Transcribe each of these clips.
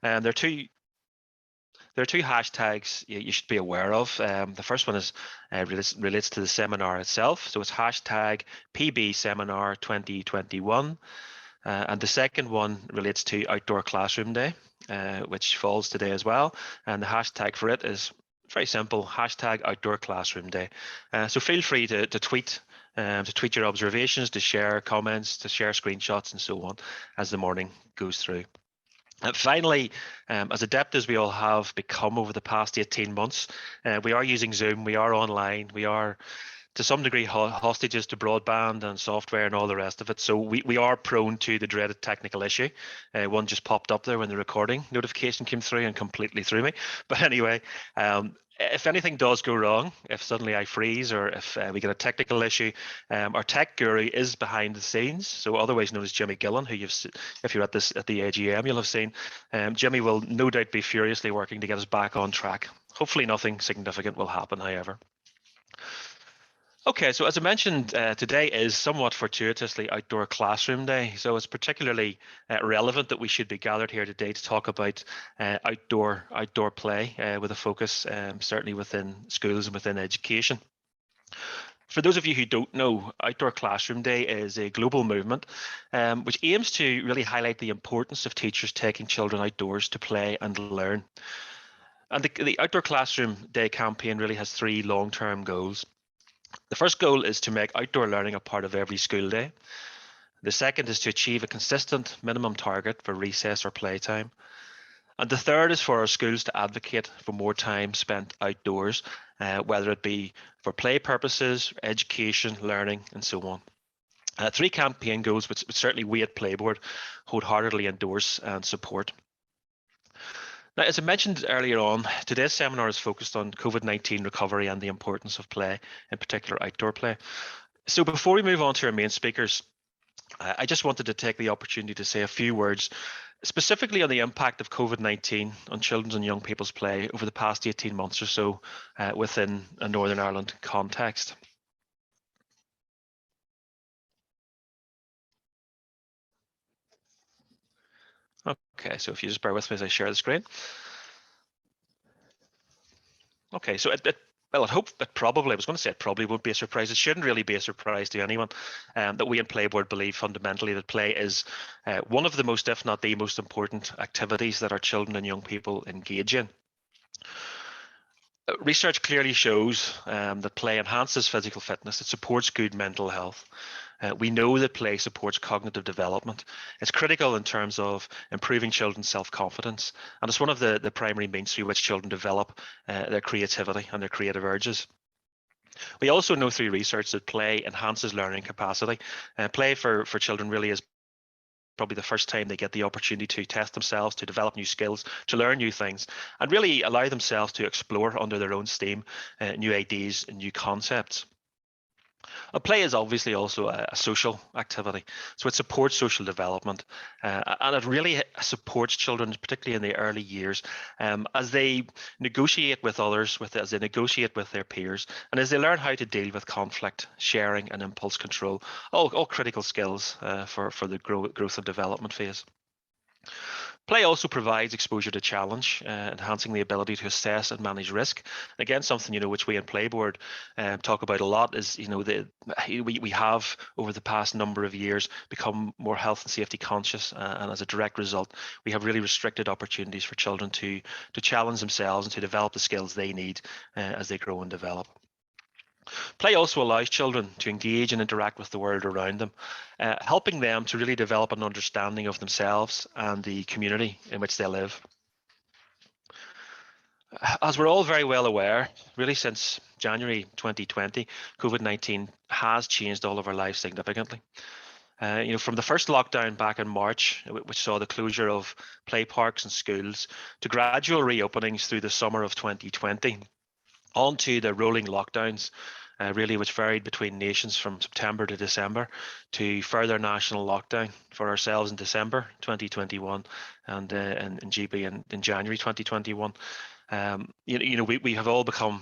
There are two hashtags you should be aware of. The first one is relates to the seminar itself. So it's hashtag PB Seminar 2021. And the second one relates to Outdoor Classroom Day, which falls today as well. And the hashtag for it is very simple, hashtag Outdoor Classroom Day. So feel free to tweet your observations, to share comments, to share screenshots and so on as the morning goes through. And finally, as adept as we all have become over the past 18 months, we are using Zoom, we are online, we are to some degree hostages to broadband and software and all the rest of it. So we are prone to the dreaded technical issue. One just popped up there when the recording notification came through and completely threw me. But anyway, if anything does go wrong, if suddenly I freeze or if we get a technical issue, our tech guru is behind the scenes. So otherwise known as Jimmy Gillen, who if you're at the AGM, you'll have seen. Jimmy will no doubt be furiously working to get us back on track. Hopefully nothing significant will happen, however. Okay, so as I mentioned, today is somewhat fortuitously Outdoor Classroom Day, so it's particularly relevant that we should be gathered here today to talk about outdoor play with a focus certainly within schools and within education. For those of you who don't know, Outdoor Classroom Day is a global movement which aims to really highlight the importance of teachers taking children outdoors to play and learn. And the Outdoor Classroom Day campaign really has three long-term goals. The first goal is to make outdoor learning a part of every school day. The second is to achieve a consistent minimum target for recess or playtime. And the third is for our schools to advocate for more time spent outdoors, whether it be for play purposes, education, learning, and so on. Three campaign goals which certainly we at PlayBoard wholeheartedly endorse and support. Now, as I mentioned earlier on, today's seminar is focused on COVID-19 recovery and the importance of play, in particular outdoor play. So before we move on to our main speakers, I just wanted to take the opportunity to say a few words specifically on the impact of COVID-19 on children's and young people's play over the past 18 months or so within a Northern Ireland context. Okay, so if you just bear with me as I share the screen. Okay, so well, I'd hope that probably, I was going to say it probably won't be a surprise. It shouldn't really be a surprise to anyone that we in PlayBoard believe fundamentally that play is one of the most, if not the most important activities that our children and young people engage in. Research clearly shows that play enhances physical fitness. It supports good mental health. We know that play supports cognitive development. It's critical in terms of improving children's self-confidence, and it's one of the primary means through which children develop their creativity and their creative urges. We also know through research that play enhances learning capacity. Play for children really is probably the first time they get the opportunity to test themselves, to develop new skills, to learn new things, and really allow themselves to explore under their own steam new ideas and new concepts. Play is obviously also a social activity, so it supports social development and it really supports children, particularly in the early years, as they negotiate with others, as they negotiate with their peers, and as they learn how to deal with conflict, sharing and impulse control, all critical skills for the growth and development phase. Play also provides exposure to challenge, enhancing the ability to assess and manage risk. Again, something which we in PlayBoard talk about a lot is we have over the past number of years become more health and safety conscious, and as a direct result, we have really restricted opportunities for children to challenge themselves and to develop the skills they need as they grow and develop. Play also allows children to engage and interact with the world around them, helping them to really develop an understanding of themselves and the community in which they live. As we're all very well aware, really since January 2020, COVID-19 has changed all of our lives significantly. From the first lockdown back in March, which saw the closure of play parks and schools, to gradual reopenings through the summer of 2020, on to the rolling lockdowns, really which varied between nations from September to December, to further national lockdown for ourselves in December 2021 and in GB in January 2021. We have all become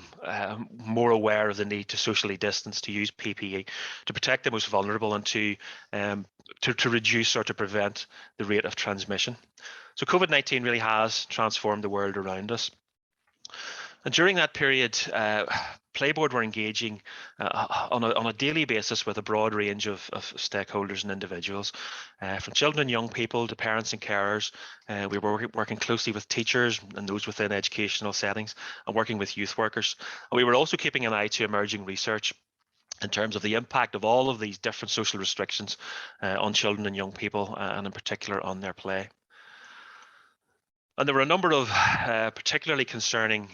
more aware of the need to socially distance, to use PPE, to protect the most vulnerable and to reduce or to prevent the rate of transmission. So COVID-19 really has transformed the world around us. And during that period, PlayBoard were engaging on a daily basis with a broad range of stakeholders and individuals, from children and young people to parents and carers. We were working closely with teachers and those within educational settings, and working with youth workers. And we were also keeping an eye to emerging research in terms of the impact of all of these different social restrictions on children and young people, and in particular on their play. And there were a number of particularly concerning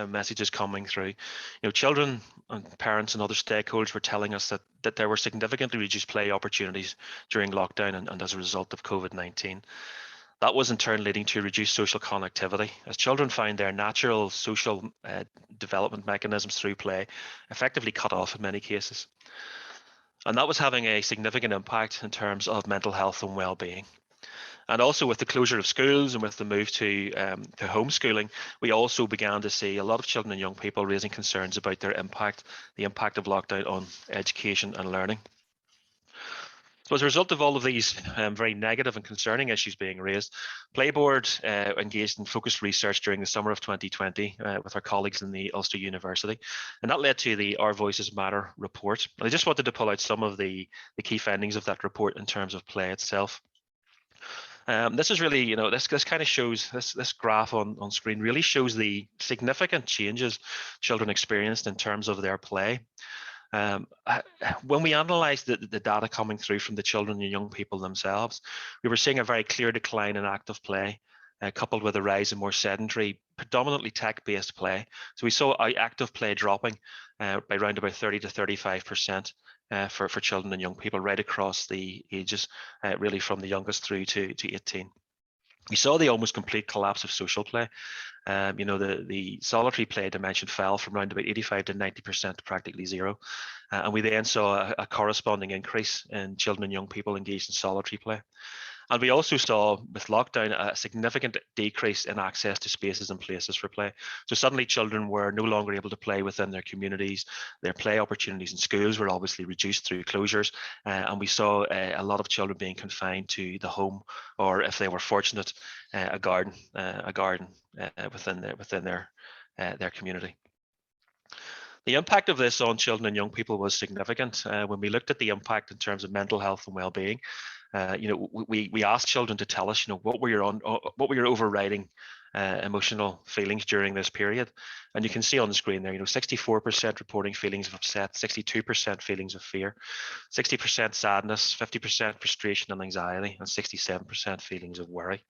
messages coming through. Children and parents and other stakeholders were telling us that there were significantly reduced play opportunities during lockdown and as a result of COVID-19. That was in turn leading to reduced social connectivity, as children found their natural social development mechanisms through play effectively cut off in many cases. And that was having a significant impact in terms of mental health and well-being. And also with the closure of schools and with the move to homeschooling, we also began to see a lot of children and young people raising concerns about the impact of lockdown on education and learning. So as a result of all of these very negative and concerning issues being raised, PlayBoard engaged in focused research during the summer of 2020 with our colleagues in the Ulster University, and that led to the Our Voices Matter report. And I just wanted to pull out some of the key findings of that report in terms of play itself. This is really, this kind of shows, this graph on screen really shows the significant changes children experienced in terms of their play. When we analysed the data coming through from the children and young people themselves, we were seeing a very clear decline in active play, coupled with a rise in more sedentary, predominantly tech-based play. So we saw active play dropping by around about 30 to 35%. For children and young people right across the ages, really from the youngest through to 18. We saw the almost complete collapse of social play. The solitary play dimension fell from around about 85 to 90% to practically zero. And we then saw a corresponding increase in children and young people engaged in solitary play. And we also saw with lockdown a significant decrease in access to spaces and places for play. So suddenly children were no longer able to play within their communities. Their play opportunities in schools were obviously reduced through closures. And we saw a lot of children being confined to the home, or if they were fortunate, a garden within their community. The impact of this on children and young people was significant. When we looked at the impact in terms of mental health and well-being, we asked children to tell us, what were your overriding emotional feelings during this period. And you can see on the screen there, 64% reporting feelings of upset, 62% feelings of fear, 60% sadness, 50% frustration and anxiety, and 67% feelings of worry.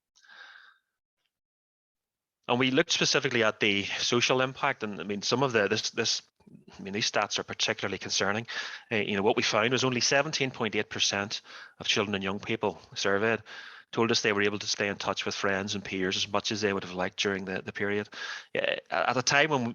And we looked specifically at the social impact, and I mean, some of these stats are particularly concerning. What we found was only 17.8% of children and young people surveyed told us they were able to stay in touch with friends and peers as much as they would have liked during the period. At a time when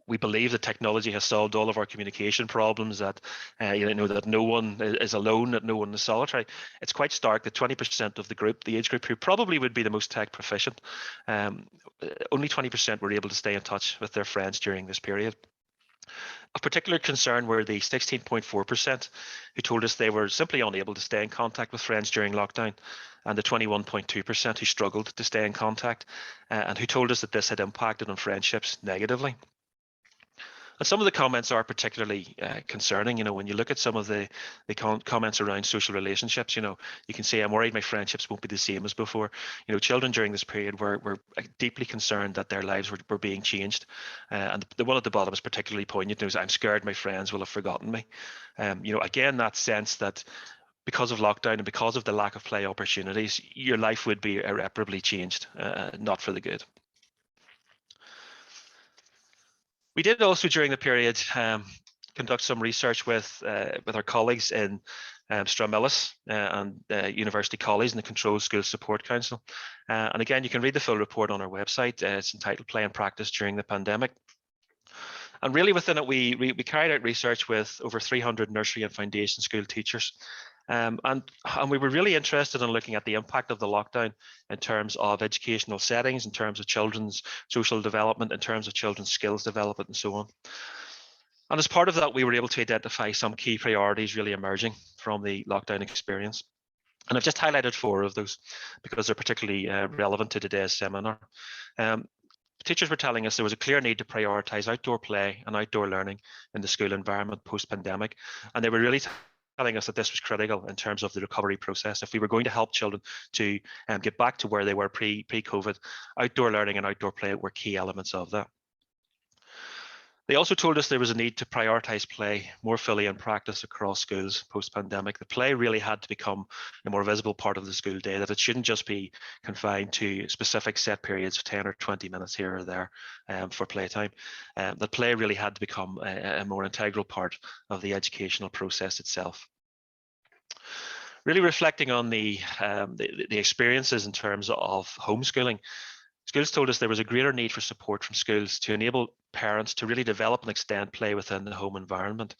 we believe that technology has solved all of our communication problems, that that no one is alone, that no one is solitary. It's quite stark that 20% of the age group who probably would be the most tech proficient, only 20% were able to stay in touch with their friends during this period. Of particular concern were the 16.4% who told us they were simply unable to stay in contact with friends during lockdown, and the 21.2% who struggled to stay in contact, and who told us that this had impacted on friendships negatively. And some of the comments are particularly concerning. When you look at some of the comments around social relationships, you can say, I'm worried my friendships won't be the same as before. Children during this period were deeply concerned that their lives were being changed. And the one at the bottom is particularly poignant. It was, I'm scared my friends will have forgotten me. Again, that sense that because of lockdown and because of the lack of play opportunities, your life would be irreparably changed, not for the good. We did also during the period conduct some research with our colleagues in Stranmillis and University College and the Controlled School Support Council. And again, you can read the full report on our website. It's entitled Play and Practice During the Pandemic. And really within it, we carried out research with over 300 nursery and foundation school teachers. And we were really interested in looking at the impact of the lockdown in terms of educational settings, in terms of children's social development, in terms of children's skills development, and so on. And as part of that, we were able to identify some key priorities really emerging from the lockdown experience. And I've just highlighted 4 of those because they're particularly relevant to today's seminar. Teachers were telling us there was a clear need to prioritise outdoor play and outdoor learning in the school environment post-pandemic. And they were really telling us that this was critical in terms of the recovery process. If we were going to help children to get back to where they were pre-COVID, outdoor learning and outdoor play were key elements of that. They also told us there was a need to prioritise play more fully in practice across schools post-pandemic. The play really had to become a more visible part of the school day, that it shouldn't just be confined to specific set periods of 10 or 20 minutes here or there for playtime. The play really had to become a more integral part of the educational process itself. Really reflecting on the experiences in terms of homeschooling, schools told us there was a greater need for support from schools to enable parents to really develop and extend play within the home environment.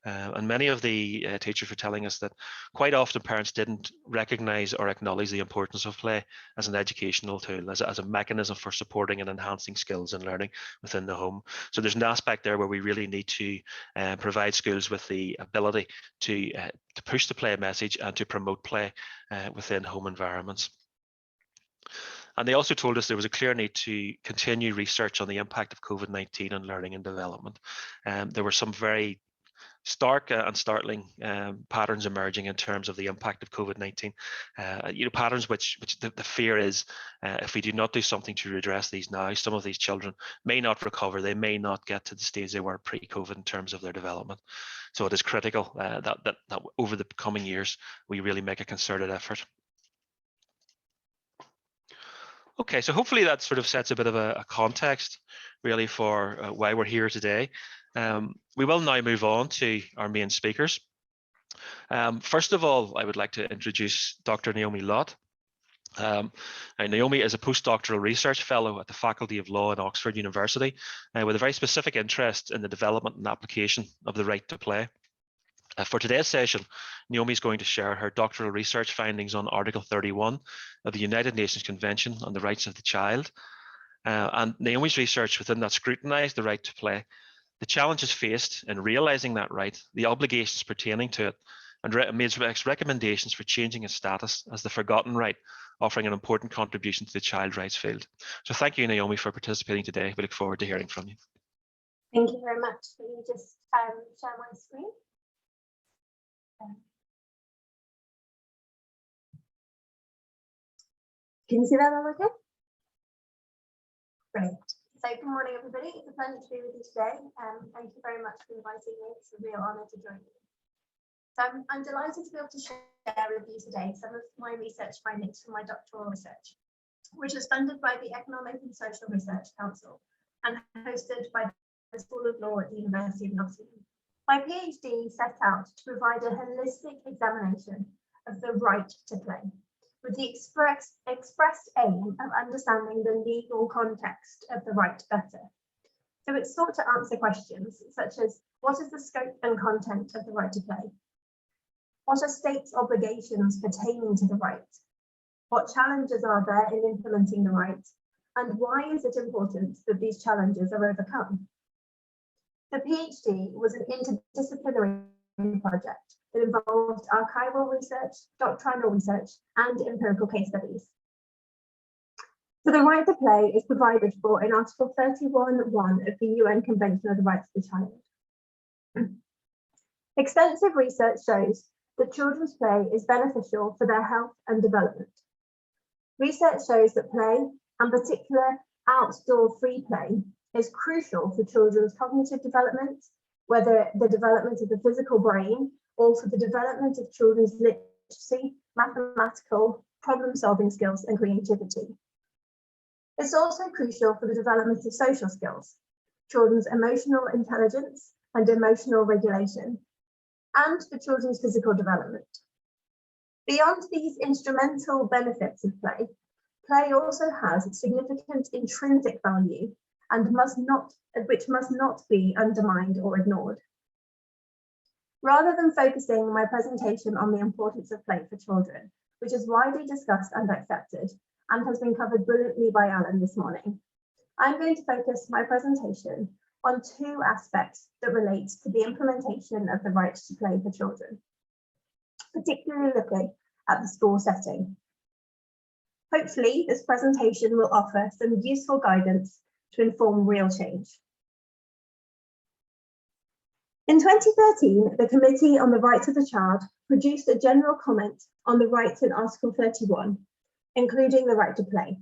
And many of the teachers were telling us that quite often parents didn't recognise or acknowledge the importance of play as an educational tool, as a mechanism for supporting and enhancing skills and learning within the home. So there's an aspect there where we really need to provide schools with the ability to push the play message and to promote play within home environments. And they also told us there was a clear need to continue research on the impact of COVID-19 on learning and development. There were some very stark and startling patterns emerging in terms of the impact of COVID-19. Patterns which the fear is, if we do not do something to redress these now, some of these children may not recover. They may not get to the stage they were pre-COVID in terms of their development. So it is critical that over the coming years, we really make a concerted effort. Okay, so hopefully that sort of sets a bit of a context really for why we're here today. We will now move on to our main speakers. First of all, I would like to introduce Dr. Naomi Lott. Naomi is a Postdoctoral Research Fellow at the Faculty of Law at Oxford University with a very specific interest in the development and application of the right to play. For today's session, Naomi is going to share her doctoral research findings on Article 31 of the United Nations Convention on the Rights of the Child. And Naomi's research within that scrutinised the right to play, the challenges faced in realising that right, the obligations pertaining to it, and makes recommendations for changing its status as the forgotten right, offering an important contribution to the child rights field. So thank you, Naomi, for participating today. We look forward to hearing from you. Thank you very much. Will you just share my screen? Can you see that all okay? Brilliant. So good morning, everybody. It's a pleasure to be with you today. Thank you very much for inviting me. It's a real honour to join you. So I'm delighted to be able to share with you today some of my research findings from my doctoral research, which was funded by the Economic and Social Research Council and hosted by the School of Law at the University of Nottingham. My PhD set out to provide a holistic examination of the right to play, with the expressed aim of understanding the legal context of the right better. So it sought to answer questions such as, what is the scope and content of the right to play? What are states' obligations pertaining to the right? What challenges are there in implementing the right? And why is it important that these challenges are overcome? The PhD was an interdisciplinary project that involved archival research, doctrinal research, and empirical case studies. So the right to play is provided for in Article 31(1) of the UN Convention on the Rights of the Child. Extensive research shows that children's play is beneficial for their health and development. Research shows that play, and particular outdoor free play, is crucial for children's cognitive development, whether the development of the physical brain or for the development of children's literacy, mathematical, problem-solving skills and creativity. It's also crucial for the development of social skills, children's emotional intelligence and emotional regulation, and for children's physical development. Beyond these instrumental benefits of play, play also has significant intrinsic value and which must not be undermined or ignored. Rather than focusing my presentation on the importance of play for children, which is widely discussed and accepted and has been covered brilliantly by Alan this morning, I'm going to focus my presentation on 2 aspects that relate to the implementation of the right to play for children, particularly looking at the school setting. Hopefully, this presentation will offer some useful guidance to inform real change. In 2013, the Committee on the Rights of the Child produced a general comment on the rights in Article 31, including the right to play.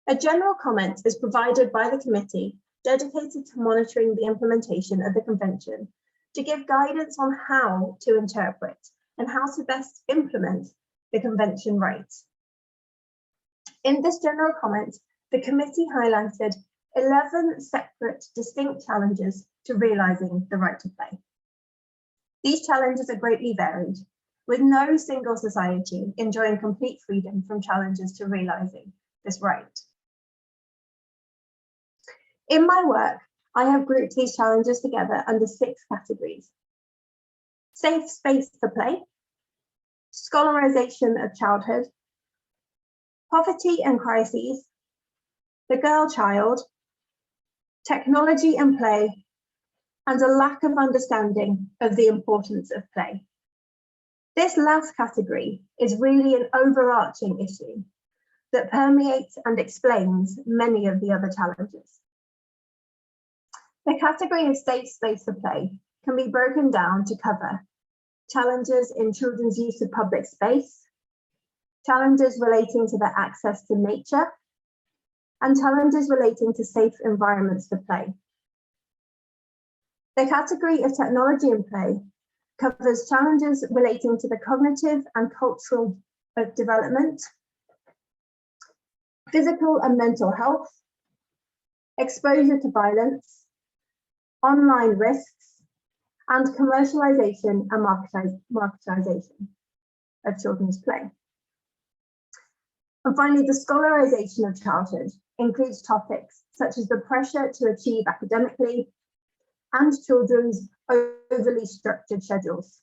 A general comment is provided by the committee dedicated to monitoring the implementation of the Convention to give guidance on how to interpret and how to best implement the Convention rights. In this general comment, the committee highlighted 11 separate, distinct challenges to realising the right to play. These challenges are greatly varied, with no single society enjoying complete freedom from challenges to realising this right. In my work, I have grouped these challenges together under 6 categories: safe space for play, scholarization of childhood, poverty and crises, the girl child, technology and play, and a lack of understanding of the importance of play. This last category is really an overarching issue that permeates and explains many of the other challenges. The category of safe space for play can be broken down to cover challenges in children's use of public space, challenges relating to their access to nature, and challenges relating to safe environments for play. The category of technology and play covers challenges relating to the cognitive and cultural development, physical and mental health, exposure to violence, online risks, and commercialization and marketization of children's play. And finally, the scholarization of childhood includes topics such as the pressure to achieve academically and children's overly structured schedules.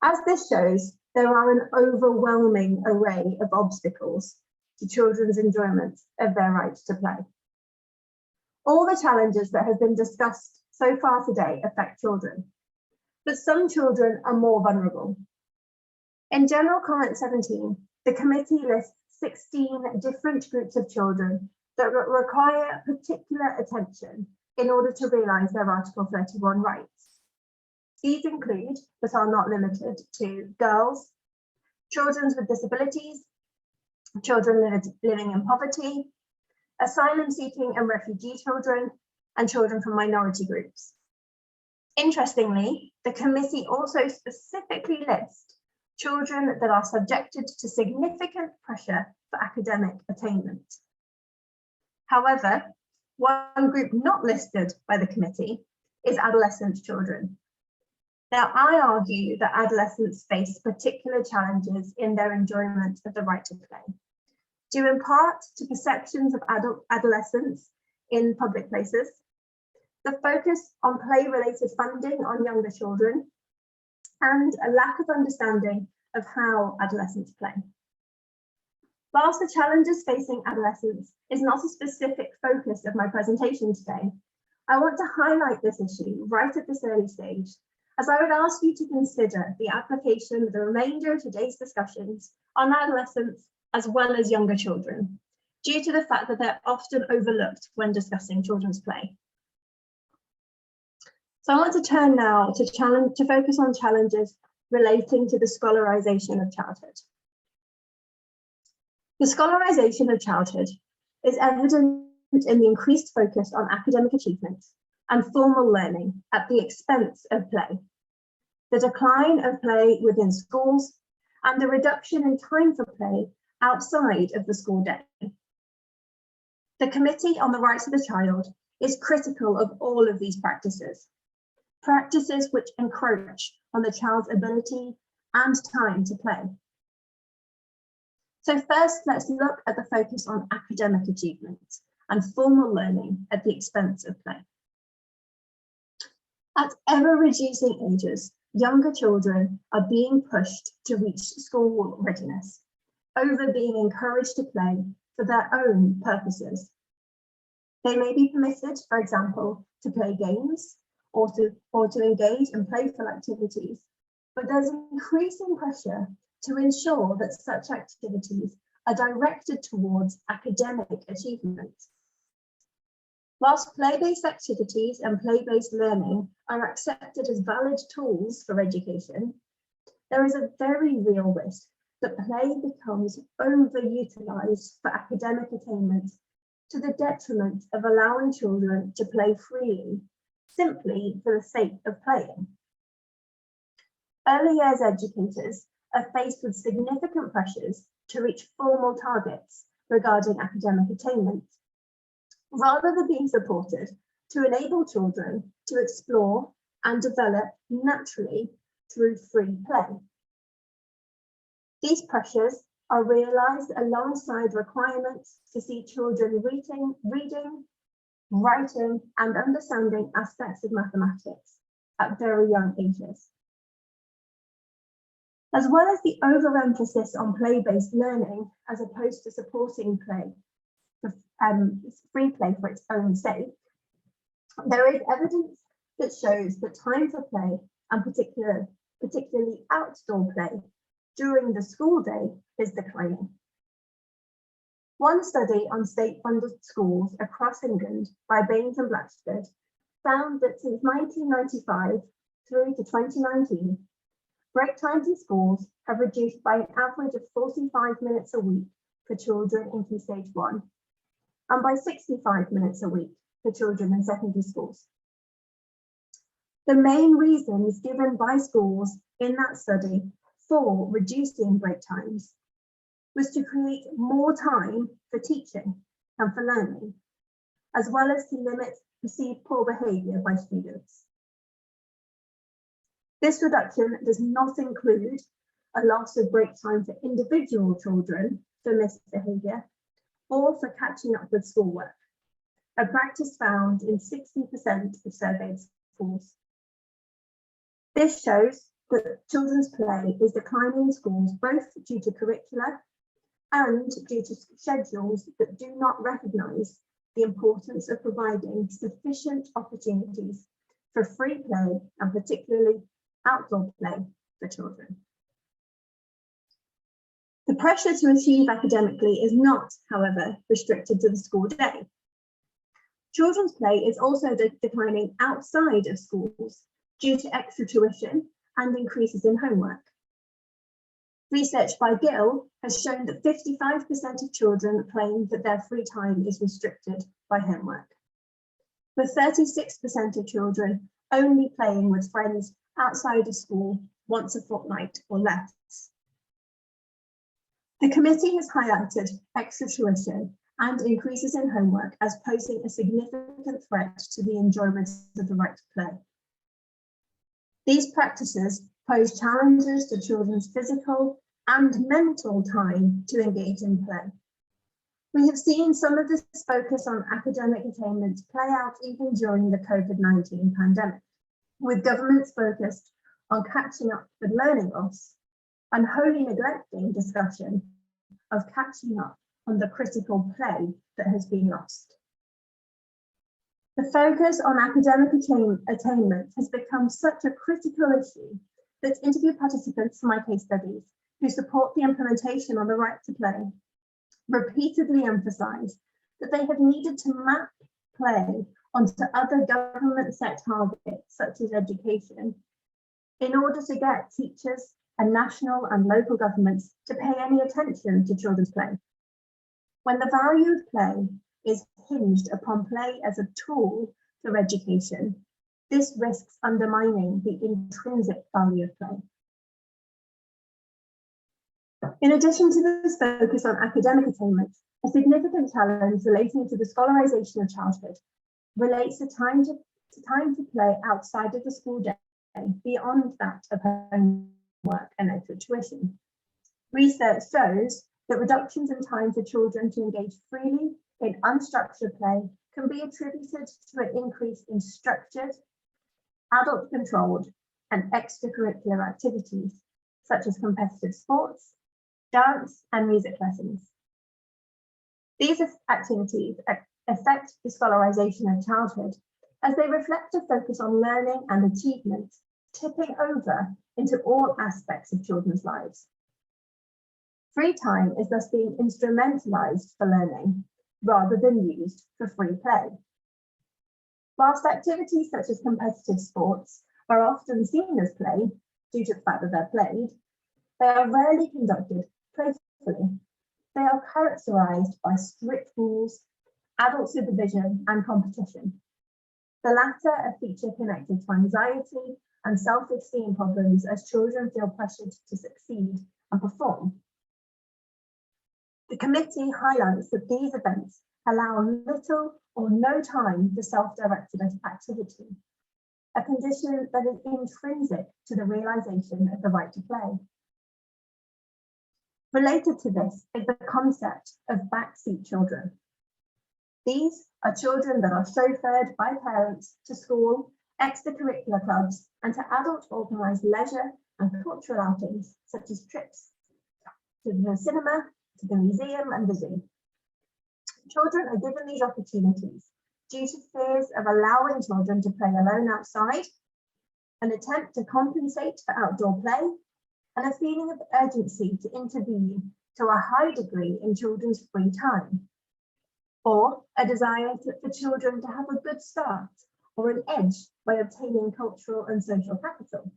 As this shows, there are an overwhelming array of obstacles to children's enjoyment of their right to play. All the challenges that have been discussed so far today affect children, but some children are more vulnerable. In General Comment 17, the committee lists 16 different groups of children that require particular attention in order to realise their Article 31 rights. These include, but are not limited to, girls, children with disabilities, children living in poverty, asylum-seeking and refugee children, and children from minority groups. Interestingly, the committee also specifically lists children that are subjected to significant pressure for academic attainment. However, one group not listed by the committee is adolescent children. Now, I argue that adolescents face particular challenges in their enjoyment of the right to play, due in part to perceptions of adolescence in public places, the focus on play-related funding on younger children, and a lack of understanding of how adolescents play. Whilst the challenges facing adolescents is not a specific focus of my presentation today, I want to highlight this issue right at this early stage, as I would ask you to consider the application of the remainder of today's discussions on adolescents as well as younger children, due to the fact that they're often overlooked when discussing children's play. So I want to turn now to focus on challenges relating to the scholarization of childhood. The scholarization of childhood is evident in the increased focus on academic achievement and formal learning at the expense of play, the decline of play within schools, and the reduction in time for play outside of the school day. The Committee on the Rights of the Child is critical of all of these practices which encroach on the child's ability and time to play. So first, let's look at the focus on academic achievement and formal learning at the expense of play. At ever-reducing ages, younger children are being pushed to reach school readiness over being encouraged to play for their own purposes. They may be permitted, for example, to play games or to engage in playful activities but there's increasing pressure to ensure that such activities are directed towards academic achievement. Whilst play-based activities and play-based learning are accepted as valid tools for education, there is a very real risk that play becomes overutilised for academic attainment to the detriment of allowing children to play freely, simply for the sake of playing. Early years educators are faced with significant pressures to reach formal targets regarding academic attainment, rather than being supported to enable children to explore and develop naturally through free play. These pressures are realised alongside requirements to see children reading, writing and understanding aspects of mathematics at very young ages. As well as the overemphasis on play-based learning as opposed to supporting play, free play for its own sake, there is evidence that shows that time for play, and particularly outdoor play, during the school day is declining. One study on state-funded schools across England by Baines and Blatchford found that since 1995 through to 2019, break times in schools have reduced by an average of 45 minutes a week for children in Key Stage 1, and by 65 minutes a week for children in secondary schools. The main reasons given by schools in that study for reducing break times was to create more time for teaching and for learning, as well as to limit perceived poor behaviour by students. This reduction does not include a loss of break time for individual children for misbehaviour or for catching up with schoolwork, a practice found in 60% of surveyed schools. This shows that children's play is declining in schools both due to curricula and due to schedules that do not recognise the importance of providing sufficient opportunities for free play and particularly outdoor play for children. The pressure to achieve academically is not, however, restricted to the school day. Children's play is also declining outside of schools due to extra tuition and increases in homework. Research by Gill has shown that 55% of children claim that their free time is restricted by homework, with 36% of children only playing with friends outside of school once a fortnight or less. The committee has highlighted extra tuition and increases in homework as posing a significant threat to the enjoyment of the right to play. These practices pose challenges to children's physical and mental time to engage in play. We have seen some of this focus on academic attainment play out even during the COVID-19 pandemic, with governments focused on catching up with learning loss and wholly neglecting discussion of catching up on the critical play that has been lost. The focus on academic attainment has become such a critical issue that interview participants in my case studies who support the implementation on the right to play repeatedly emphasise that they have needed to map play onto other government set targets such as education in order to get teachers and national and local governments to pay any attention to children's play. When the value of play is hinged upon play as a tool for education, this risks undermining the intrinsic value of play. In addition to this focus on academic attainment, a significant challenge relating to the scholarization of childhood relates to time to play outside of the school day beyond that of homework and extra tuition. Research shows that reductions in time for children to engage freely in unstructured play can be attributed to an increase in structured, adult-controlled, and extracurricular activities, such as competitive sports, dance, and music lessons. These activities affect the scholarization of childhood as they reflect a focus on learning and achievement tipping over into all aspects of children's lives. Free time is thus being instrumentalized for learning rather than used for free play. Whilst activities such as competitive sports are often seen as play due to the fact that they're played, they are rarely conducted playfully. They are characterized by strict rules, adult supervision, and competition. The latter a feature connected to anxiety and self-esteem problems as children feel pressured to succeed and perform. The committee highlights that these events allow little or no time for self-directed activity, a condition that is intrinsic to the realization of the right to play. Related to this is the concept of backseat children. These are children that are chauffeured by parents to school, extracurricular clubs, and to adult organised leisure and cultural outings, such as trips to the cinema, to the museum and the zoo. Children are given these opportunities due to fears of allowing children to play alone outside, an attempt to compensate for outdoor play, and a feeling of urgency to intervene to a high degree in children's free time, or a desire for children to have a good start or an edge by obtaining cultural and social capital.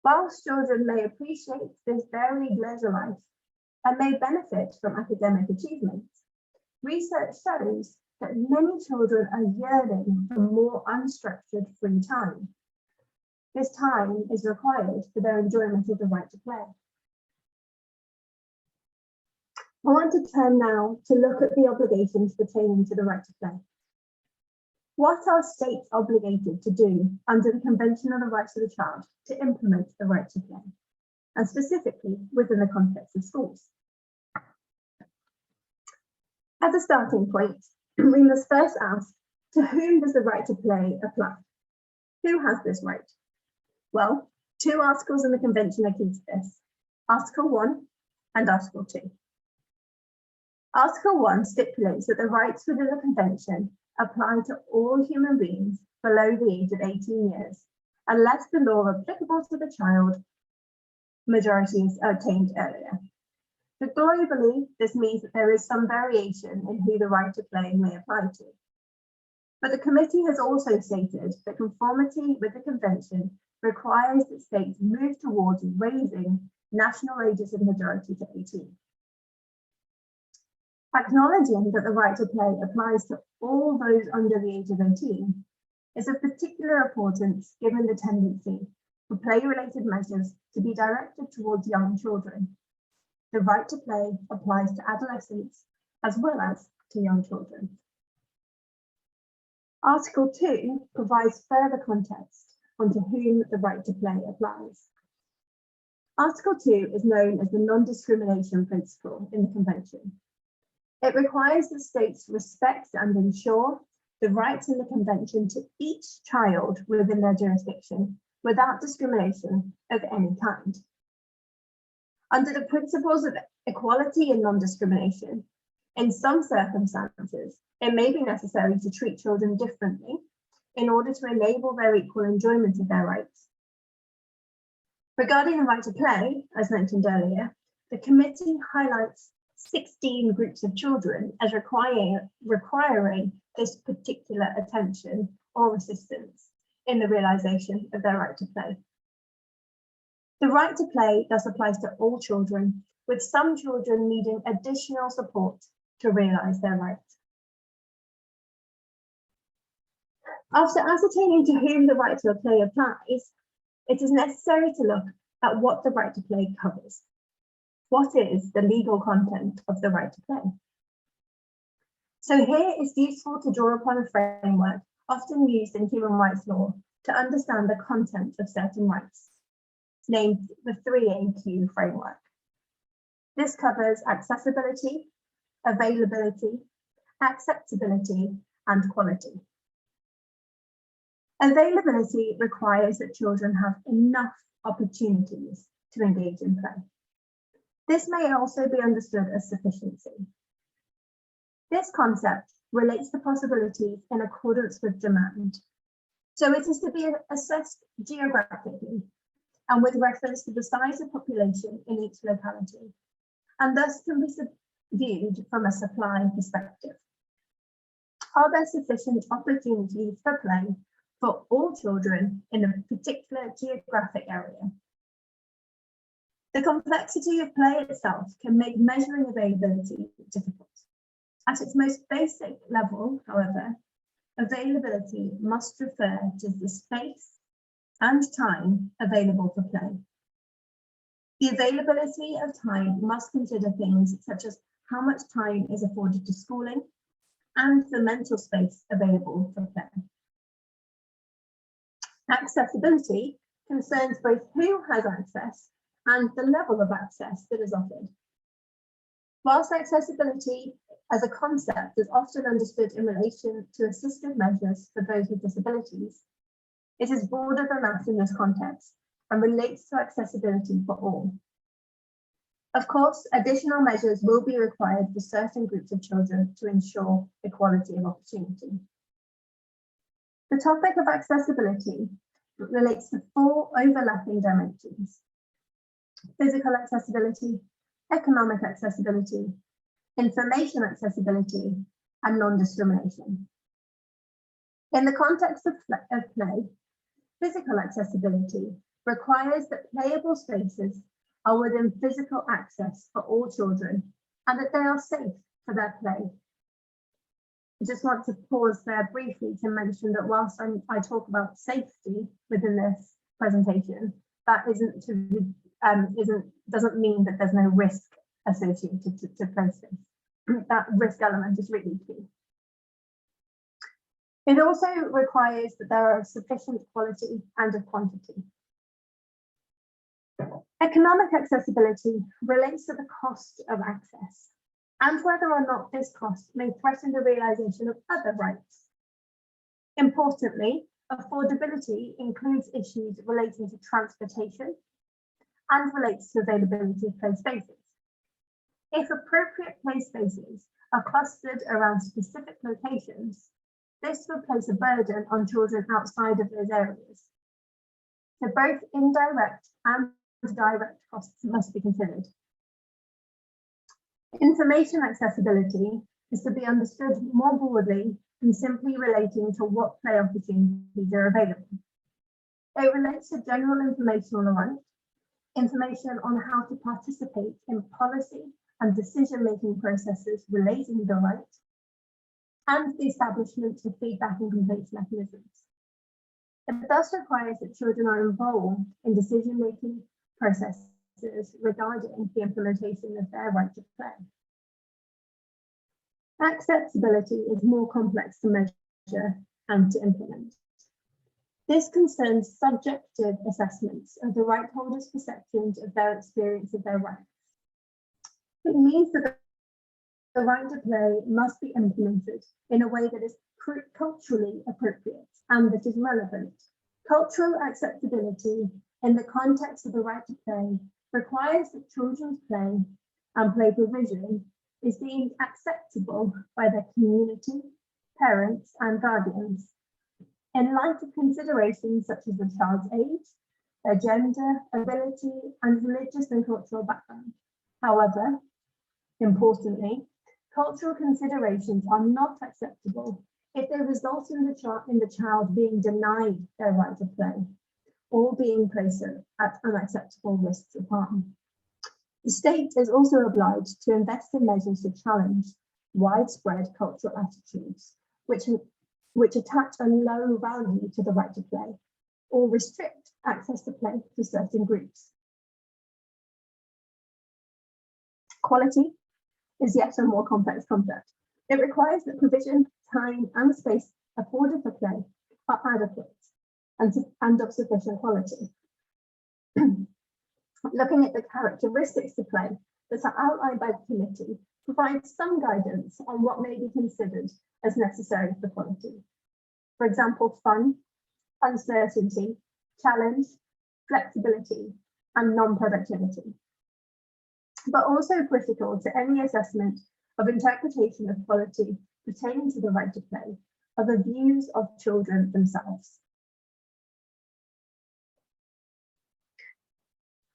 Whilst children may appreciate this varied leisure life and may benefit from academic achievements, research shows that many children are yearning for more unstructured free time. This time is required for their enjoyment of the right to play. I want to turn now to look at the obligations pertaining to the right to play. What are states obligated to do under the Convention on the Rights of the Child to implement the right to play, and specifically within the context of schools? As a starting point, we must first ask, to whom does the right to play apply? Who has this right? Well, two articles in the Convention are key to this, Article 1 and Article 2. Article 1 stipulates that the rights within the Convention apply to all human beings below the age of 18 years, unless the law applicable to the child majority is obtained earlier. But globally, this means that there is some variation in who the right to play may apply to. But the committee has also stated that conformity with the Convention requires that states move towards raising national ages of majority to 18. Acknowledging that the right to play applies to all those under the age of 18 is of particular importance given the tendency for play-related measures to be directed towards young children. The right to play applies to adolescents as well as to young children. Article 2 provides further context onto whom the right to play applies. Article 2 is known as the non-discrimination principle in the Convention. It requires the states to respect and ensure the rights in the Convention to each child within their jurisdiction without discrimination of any kind. Under the principles of equality and non-discrimination, in some circumstances, it may be necessary to treat children differently in order to enable their equal enjoyment of their rights. Regarding the right to play, as mentioned earlier, the committee highlights 16 groups of children as requiring this particular attention or assistance in the realization of their right to play. The right to play thus applies to all children, with some children needing additional support to realize their rights. After ascertaining to whom the right to play applies, it is necessary to look at what the right to play covers. What is the legal content of the right to play? So here it's useful to draw upon a framework often used in human rights law to understand the content of certain rights, named the 3AQ framework. This covers accessibility, availability, acceptability, and quality. Availability requires that children have enough opportunities to engage in play. This may also be understood as sufficiency. This concept relates to possibilities in accordance with demand. So it is to be assessed geographically and with reference to the size of population in each locality, and thus can be viewed from a supply perspective. Are there sufficient opportunities for play for all children in a particular geographic area? The complexity of play itself can make measuring availability difficult. At its most basic level, however, availability must refer to the space and time available for play. The availability of time must consider things such as how much time is afforded to schooling and the mental space available for play. Accessibility concerns both who has access and the level of access that is offered. Whilst accessibility as a concept is often understood in relation to assistive measures for those with disabilities, it is broader than that in this context and relates to accessibility for all. Of course, additional measures will be required for certain groups of children to ensure equality of opportunity. The topic of accessibility relates to 4 overlapping dimensions: physical accessibility, economic accessibility, information accessibility, and non-discrimination. In the context of play, physical accessibility requires that playable spaces are within physical access for all children and that they are safe for their play. I just want to pause there briefly to mention that whilst I talk about safety within this presentation, that doesn't mean that there's no risk associated to play space. That risk element is really key. It also requires that there are sufficient quality and of quantity. Economic accessibility relates to the cost of access and whether or not this cost may threaten the realisation of other rights. Importantly, affordability includes issues relating to transportation and relates to availability of play spaces. If appropriate play spaces are clustered around specific locations, this would place a burden on children outside of those areas. So both indirect and direct costs must be considered. Information accessibility is to be understood more broadly than simply relating to what play opportunities are available. It relates to general information on the right, information on how to participate in policy and decision-making processes relating to the right, and the establishment of feedback and complaints mechanisms. It thus requires that children are involved in decision-making processes regarding the implementation of their right to play. Accessibility is more complex to measure and to implement. This concerns subjective assessments of the right holders' perceptions of their experience of their rights. It means that the right to play must be implemented in a way that is culturally appropriate and that is relevant. Cultural acceptability in the context of the right to play requires that children's play and play provision is deemed acceptable by their community, parents, and guardians, in light of considerations such as the child's age, their gender, ability, and religious and cultural background. However, importantly, cultural considerations are not acceptable if they result in the child being denied their right to play or being placed at unacceptable risks of harm. The state is also obliged to invest in measures to challenge widespread cultural attitudes which attach a low value to the right to play or restrict access to play to certain groups. Quality is yet a more complex concept. It requires that provision, time, and space afforded for play are adequate and of sufficient quality. Looking at the characteristics of play that are outlined by the committee provides some guidance on what may be considered as necessary for quality. For example, fun, uncertainty, challenge, flexibility, and non-productivity. But also critical to any assessment of interpretation of quality pertaining to the right to play are the views of children themselves.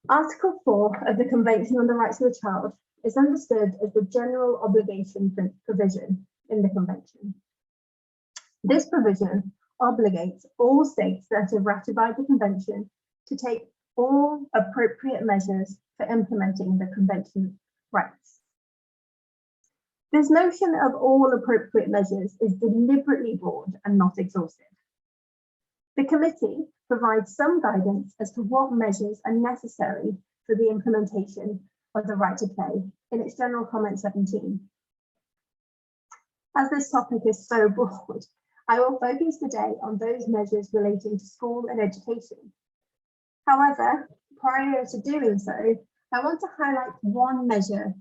Article 4 of the Convention on the Rights of the Child is understood as the general obligation provision in the Convention. This provision obligates all states that have ratified the Convention to take all appropriate measures for implementing the Convention's rights. This notion of all appropriate measures is deliberately broad and not exhaustive. The committee provides some guidance as to what measures are necessary for the implementation of the right to play in its General Comment 17. As this topic is so broad, I will focus today on those measures relating to school and education. However, prior to doing so, I want to highlight one measure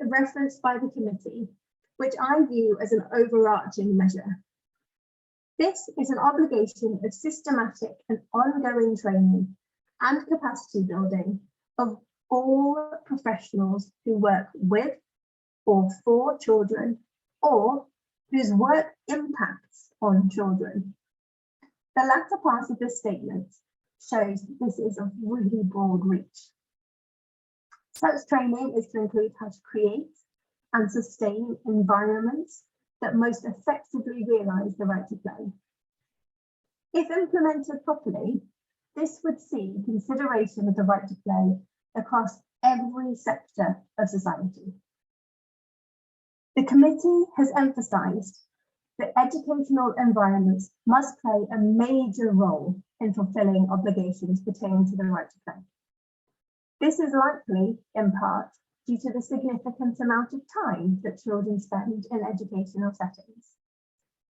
referenced by the committee, which I view as an overarching measure. This is an obligation of systematic and ongoing training and capacity building of all professionals who work with or for children or whose work impacts on children. The latter part of this statement shows this is a really broad reach. Such training is to include how to create and sustain environments that most effectively realise the right to play. If implemented properly, this would see consideration of the right to play across every sector of society. The committee has emphasised that educational environments must play a major role in fulfilling obligations pertaining to the right to play. This is likely, in part, due to the significant amount of time that children spend in educational settings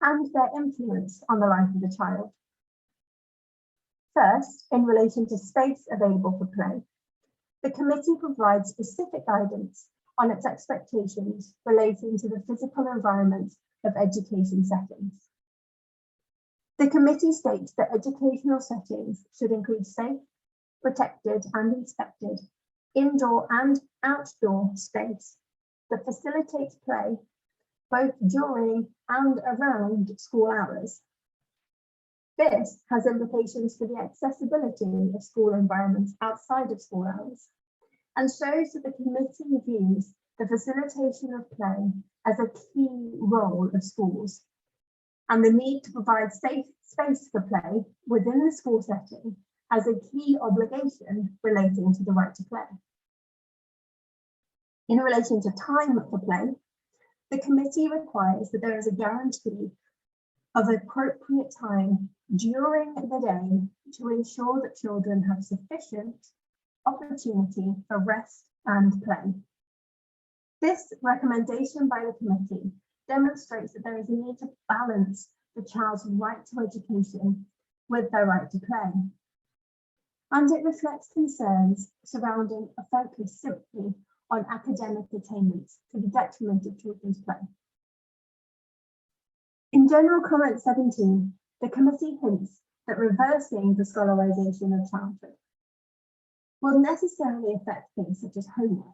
and their influence on the life of the child. First, in relation to space available for play, the committee provides specific guidance on its expectations relating to the physical environment of education settings. The committee states that educational settings should include safe, protected and inspected indoor and outdoor space that facilitates play both during and around school hours. This has implications for the accessibility of school environments outside of school hours and shows that the committee views the facilitation of play as a key role of schools and the need to provide safe space for play within the school setting as a key obligation relating to the right to play. In relation to time for play, the committee requires that there is a guarantee of appropriate time during the day to ensure that children have sufficient opportunity for rest and play. This recommendation by the committee demonstrates that there is a need to balance the child's right to education with their right to play. And it reflects concerns surrounding a focus simply on academic attainment to the detriment of children's play. In General Comment 17, the committee hints that reversing the scholarization of childhood will necessarily affect things such as homework.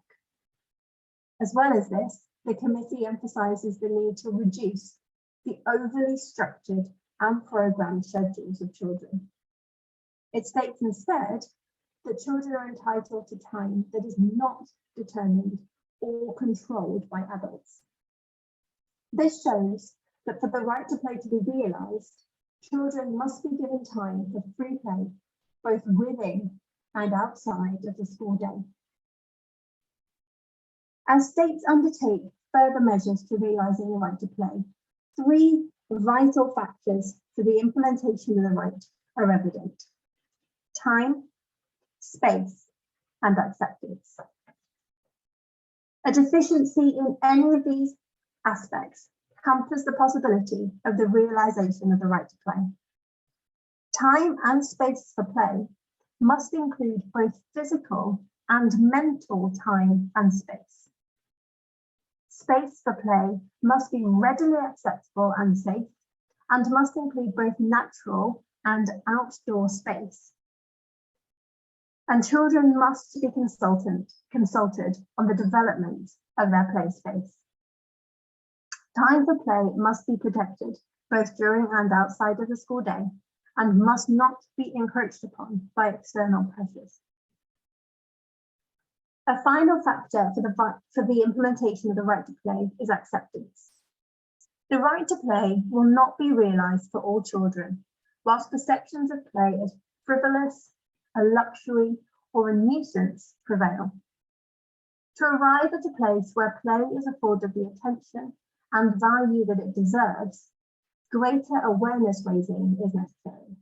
As well as this, the committee emphasises the need to reduce the overly structured and programmed schedules of children. It states instead that children are entitled to time that is not determined or controlled by adults. This shows that for the right to play to be realised, children must be given time for free play, both within and outside of the school day. As states undertake further measures to realising the right to play, three vital factors for the implementation of the right are evident: time, space, and acceptance. A deficiency in any of these aspects hampers the possibility of the realisation of the right to play. Time and space for play must include both physical and mental time and space. Space for play must be readily accessible and safe, and must include both natural and outdoor space. And children must be consulted on the development of their play space. Time for play must be protected both during and outside of the school day, and must not be encroached upon by external pressures. A final factor for the implementation of the right to play is acceptance. The right to play will not be realised for all children, whilst perceptions of play as frivolous, a luxury, or a nuisance prevail. To arrive at a place where play is afforded the attention and value that it deserves, greater awareness raising is necessary.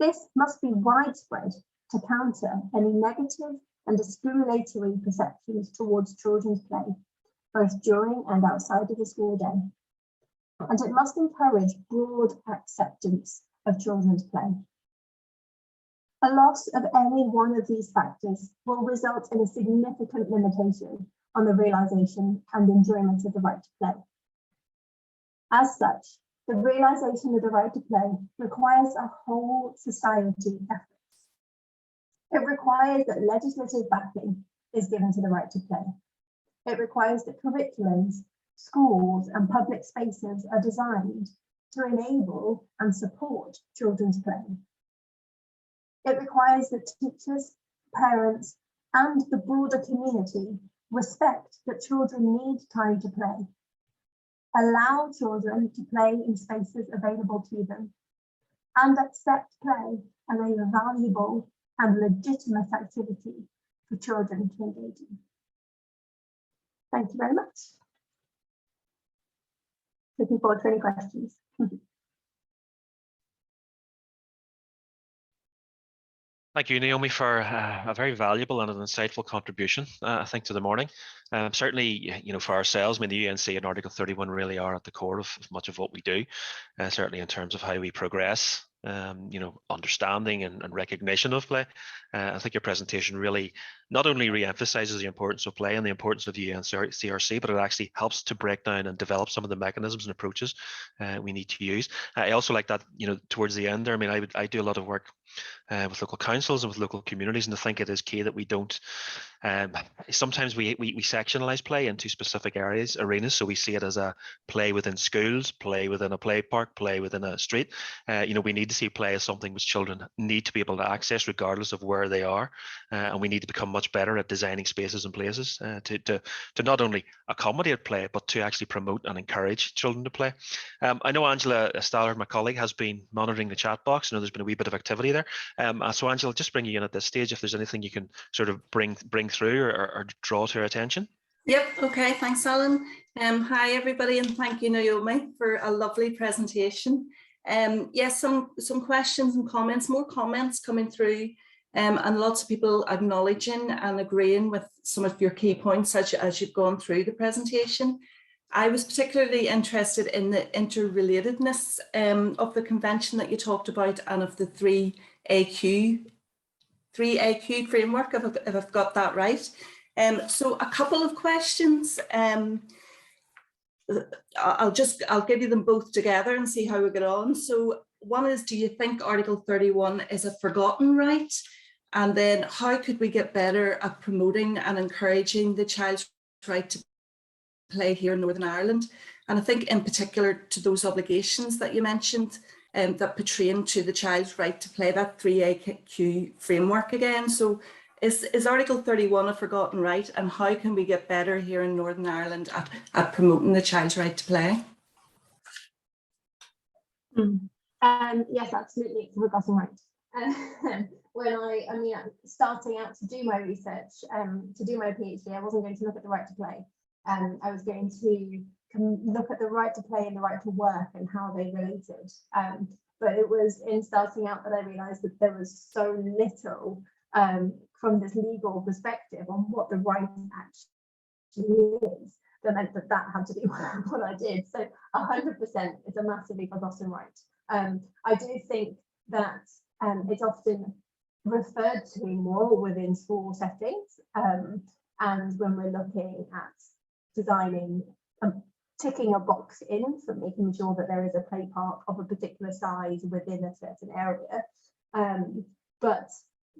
This must be widespread to counter any negative and discriminatory perceptions towards children's play, both during and outside of the school day. And it must encourage broad acceptance of children's play. A loss of any one of these factors will result in a significant limitation on the realisation and enjoyment of the right to play. As such, the realisation of the right to play requires a whole society effort. It requires that legislative backing is given to the right to play. It requires that curriculums, schools, and public spaces are designed to enable and support children's play. It requires that teachers, parents, and the broader community respect that children need time to play, allow children to play in spaces available to them, and accept play as a valuable and legitimate activity for children to engage in. Thank you very much. Looking forward to any questions. Thank you, Naomi, for a very valuable and an insightful contribution, I think, to the morning. Certainly, for ourselves, I mean, the UNC and Article 31 really are at the core of much of what we do, certainly in terms of how we progress, understanding and recognition of play. I think your presentation really not only re-emphasizes the importance of play and the importance of the UNCRC, but it actually helps to break down and develop some of the mechanisms and approaches we need to use. I also like that, towards the end there, I mean, I do a lot of work with local councils and with local communities, and I think it is key that we don't, sometimes we sectionalize play into specific arenas, so we see it as a play within schools, play within a play park, play within a street. We need to see play as something which children need to be able to access regardless of where they are, and we need to become much better at designing spaces and places to not only accommodate play, but to actually promote and encourage children to play. I know Angela Stallard, my colleague, has been monitoring the chat box. I know there's been a wee bit of activity there. So Angela, I'll just bring you in at this stage if there's anything you can sort of bring through or draw to our attention. Yep, okay, thanks Alan. Hi everybody, and thank you Naomi for a lovely presentation. Yes, some questions and comments, more comments coming through, and lots of people acknowledging and agreeing with some of your key points as you've gone through the presentation. I was particularly interested in the interrelatedness of the convention that you talked about, and of the 3AQ framework, if I've got that right. So a couple of questions. I'll give you them both together and see how we get on. So one is, do you think Article 31 is a forgotten right? And then how could we get better at promoting and encouraging the child's right to play here in Northern Ireland? And I think in particular to those obligations that you mentioned that pertain to the child's right to play, that 3AQ framework again. So is Article 31 a forgotten right, and how can we get better here in Northern Ireland at promoting the child's right to play? Yes, absolutely, it's a forgotten right. When I mean, starting out to do my research, to do my PhD, I wasn't going to look at the right to play. I was going to look at the right to play and the right to work and how they related. But it was in starting out that I realised that there was so little from this legal perspective on what the right actually is, that meant that had to be what I did. So 100% it's a massively forgotten right. I do think that it's often referred to more within school settings, and when we're looking at designing, ticking a box in for making sure that there is a play park of a particular size within a certain area, but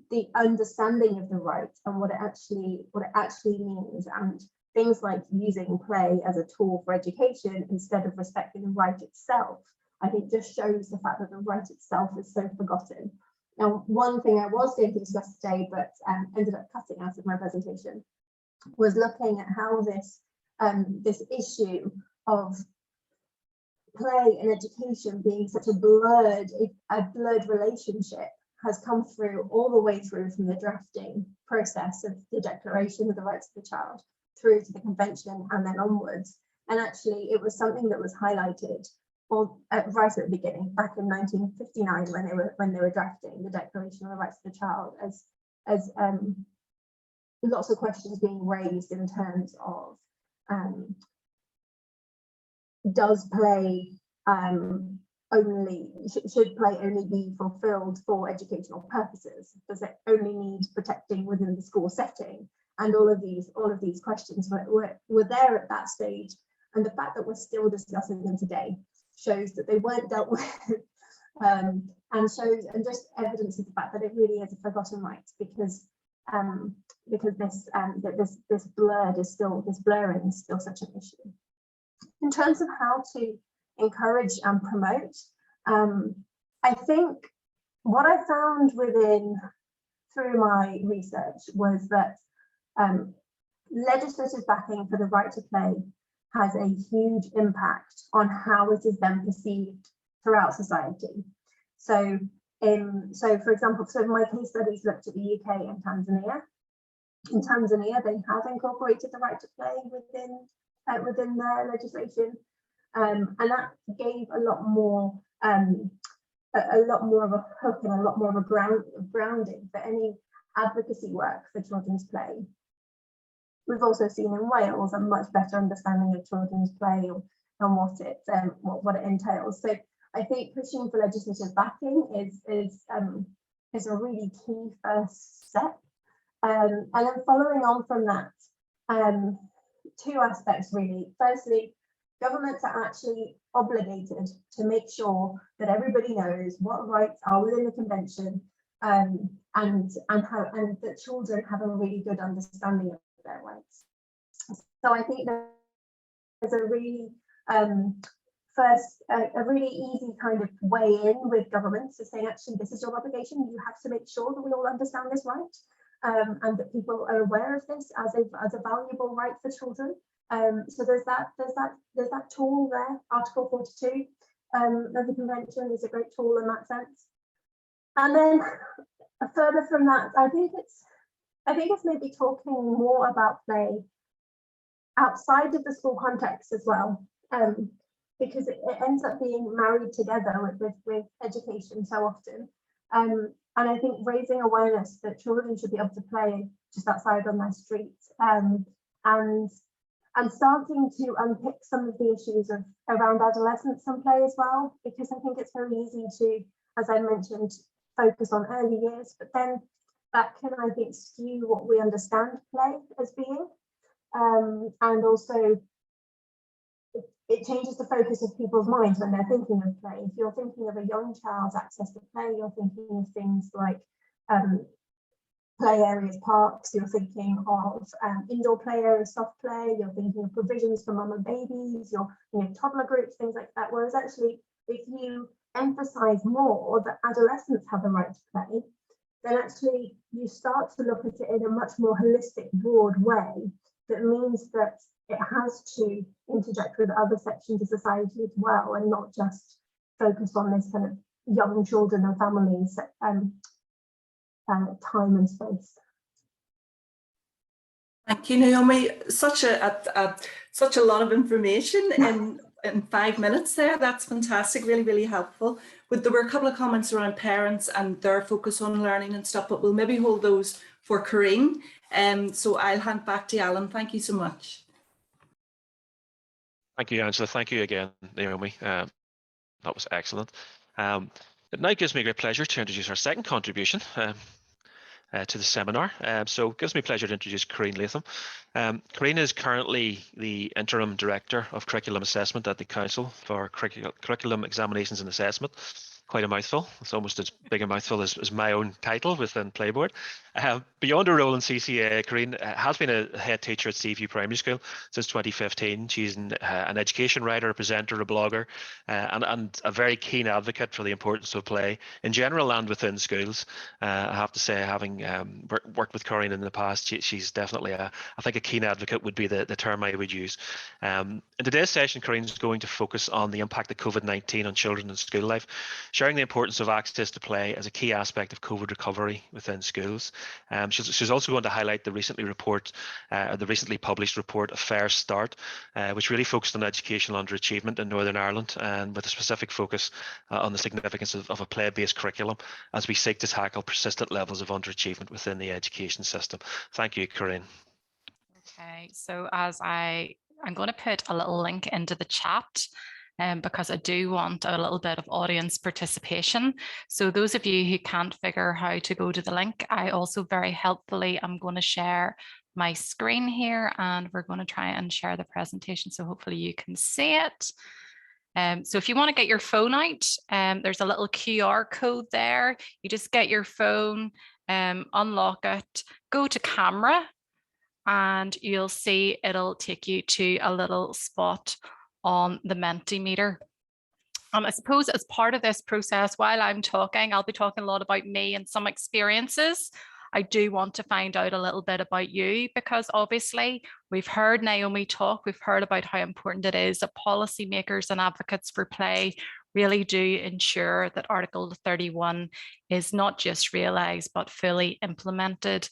the understanding of the right and what it actually means, and things like using play as a tool for education instead of respecting the right itself, I think just shows the fact that the right itself is so forgotten. Now, one thing I was going to discuss today, but ended up cutting out of my presentation, was looking at how this issue of play and education being such a blurred relationship has come through all the way through from the drafting process of the Declaration of the Rights of the Child through to the Convention and then onwards. And actually, it was something that was highlighted right at the beginning, back in 1959, when they were drafting the Declaration of the Rights of the Child, as lots of questions being raised in terms of does play should play only be fulfilled for educational purposes? Does it only need protecting within the school setting? And all of these questions were there at that stage, and the fact that we're still discussing them today shows that they weren't dealt with, and just evidence of the fact that it really is a forgotten right, because this blurring is still such an issue. In terms of how to encourage and promote, I think what I found through my research was that legislative backing for the right to play has a huge impact on how it is then perceived throughout society. So for example, my case studies looked at the UK and Tanzania. In Tanzania, they have incorporated the right to play within their legislation, and that gave a lot more of a hook and a lot more of a grounding for any advocacy work for children's play. We've also seen in Wales a much better understanding of children's play and what it entails. So I think pushing for legislative backing is a really key first step. And then following on from that, two aspects really. Firstly, governments are actually obligated to make sure that everybody knows what rights are within the convention, and that children have a really good understanding of their rights. So I think there's a really a really easy kind of way in with governments to say, actually, this is your obligation. You have to make sure that we all understand this right, and that people are aware of this as a valuable right for children. So there's that tool there. Article 42 of the Convention is a great tool in that sense. And then further from that, I think it's maybe talking more about play outside of the school context as well, because it ends up being married together with education so often. And I think raising awareness that children should be able to play just outside on their streets, and starting to unpick some of the issues around adolescence and play as well, because I think it's very easy to, as I mentioned, focus on early years, but then that can, I think, skew what we understand play as being. And also, it changes the focus of people's minds when they're thinking of play. If you're thinking of a young child's access to play, you're thinking of things like play areas, parks, you're thinking of indoor play areas, soft play, you're thinking of provisions for mum and babies, your toddler groups, things like that. Whereas actually, if you emphasize more that adolescents have a right to play, then actually you start to look at it in a much more holistic, broad way that means that it has to interject with other sections of society as well, and not just focus on this kind of young children and families time and space. Thank you, Naomi. Such a lot of information in 5 minutes there. That's fantastic, really, really helpful. There were a couple of comments around parents and their focus on learning and stuff, but we'll maybe hold those for Corinne. So I'll hand back to Alan. Thank you so much. Thank you, Angela. Thank you again, Naomi. That was excellent. It now gives me great pleasure to introduce our second contribution to the seminar. So it gives me pleasure to introduce Corinne Latham. Corinne is currently the Interim Director of Curriculum Assessment at the Council for Curriculum Examinations and Assessment. Quite a mouthful. It's almost as big a mouthful as my own title within PlayBoard. Beyond her role in CCEA, Corinne has been a head teacher at Seaview Primary School since 2015. She's an education writer, a presenter, a blogger, and a very keen advocate for the importance of play in general and within schools. I have to say, having worked with Corinne in the past, she's definitely I think a keen advocate would be the term I would use. In today's session, Corinne is going to focus on the impact of COVID-19 on children in school life, sharing the importance of access to play as a key aspect of COVID recovery within schools. She's also going to highlight the recently published report, A Fair Start, which really focused on educational underachievement in Northern Ireland, and with a specific focus on the significance of a play-based curriculum as we seek to tackle persistent levels of underachievement within the education system. Thank you, Corinne. Okay, so I'm going to put a little link into the chat because I do want a little bit of audience participation. So those of you who can't figure how to go to the link, I also very helpfully am going to share my screen here, and we're going to try and share the presentation. So hopefully you can see it. So if you want to get your phone out, there's a little QR code there. You just get your phone, unlock it, go to camera, and you'll see it'll take you to a little spot on the Mentimeter. I suppose as part of this process, while I'm talking, I'll be talking a lot about me and some experiences. I do want to find out a little bit about you, because obviously we've heard Naomi talk, we've heard about how important it is that policymakers and advocates for play really do ensure that Article 31 is not just realised but fully implemented.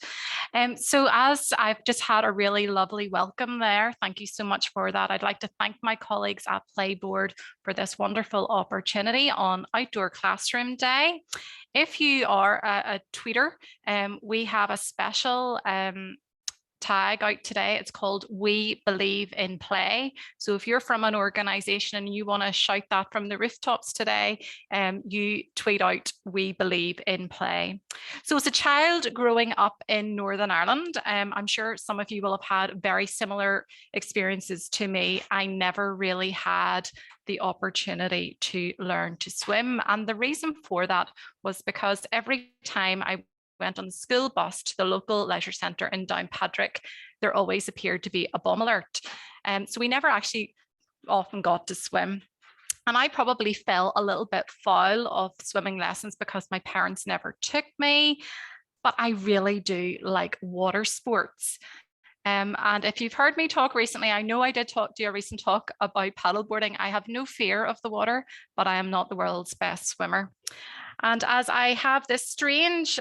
So as I've just had a really lovely welcome there, thank you so much for that. I'd like to thank my colleagues at PlayBoard for this wonderful opportunity on Outdoor Classroom Day. If you are a tweeter, we have a special tag out today. It's called We Believe in Play. So if you're from an organization and you want to shout that from the rooftops today, you tweet out We Believe in Play. So as a child growing up in Northern Ireland, I'm sure some of you will have had very similar experiences to me. I never really had the opportunity to learn to swim. And the reason for that was because every time I went on the school bus to the local leisure centre in Downpatrick, there always appeared to be a bomb alert. So we never actually often got to swim. And I probably fell a little bit foul of swimming lessons because my parents never took me, but I really do like water sports. And if you've heard me talk recently, I know I did do a recent talk about paddleboarding. I have no fear of the water, but I am not the world's best swimmer. And as I have this strange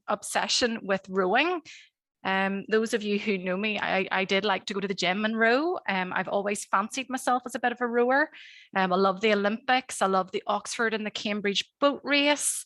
obsession with rowing, those of you who know me, I did like to go to the gym and row. I've always fancied myself as a bit of a rower. I love the Olympics. I love the Oxford and the Cambridge boat race.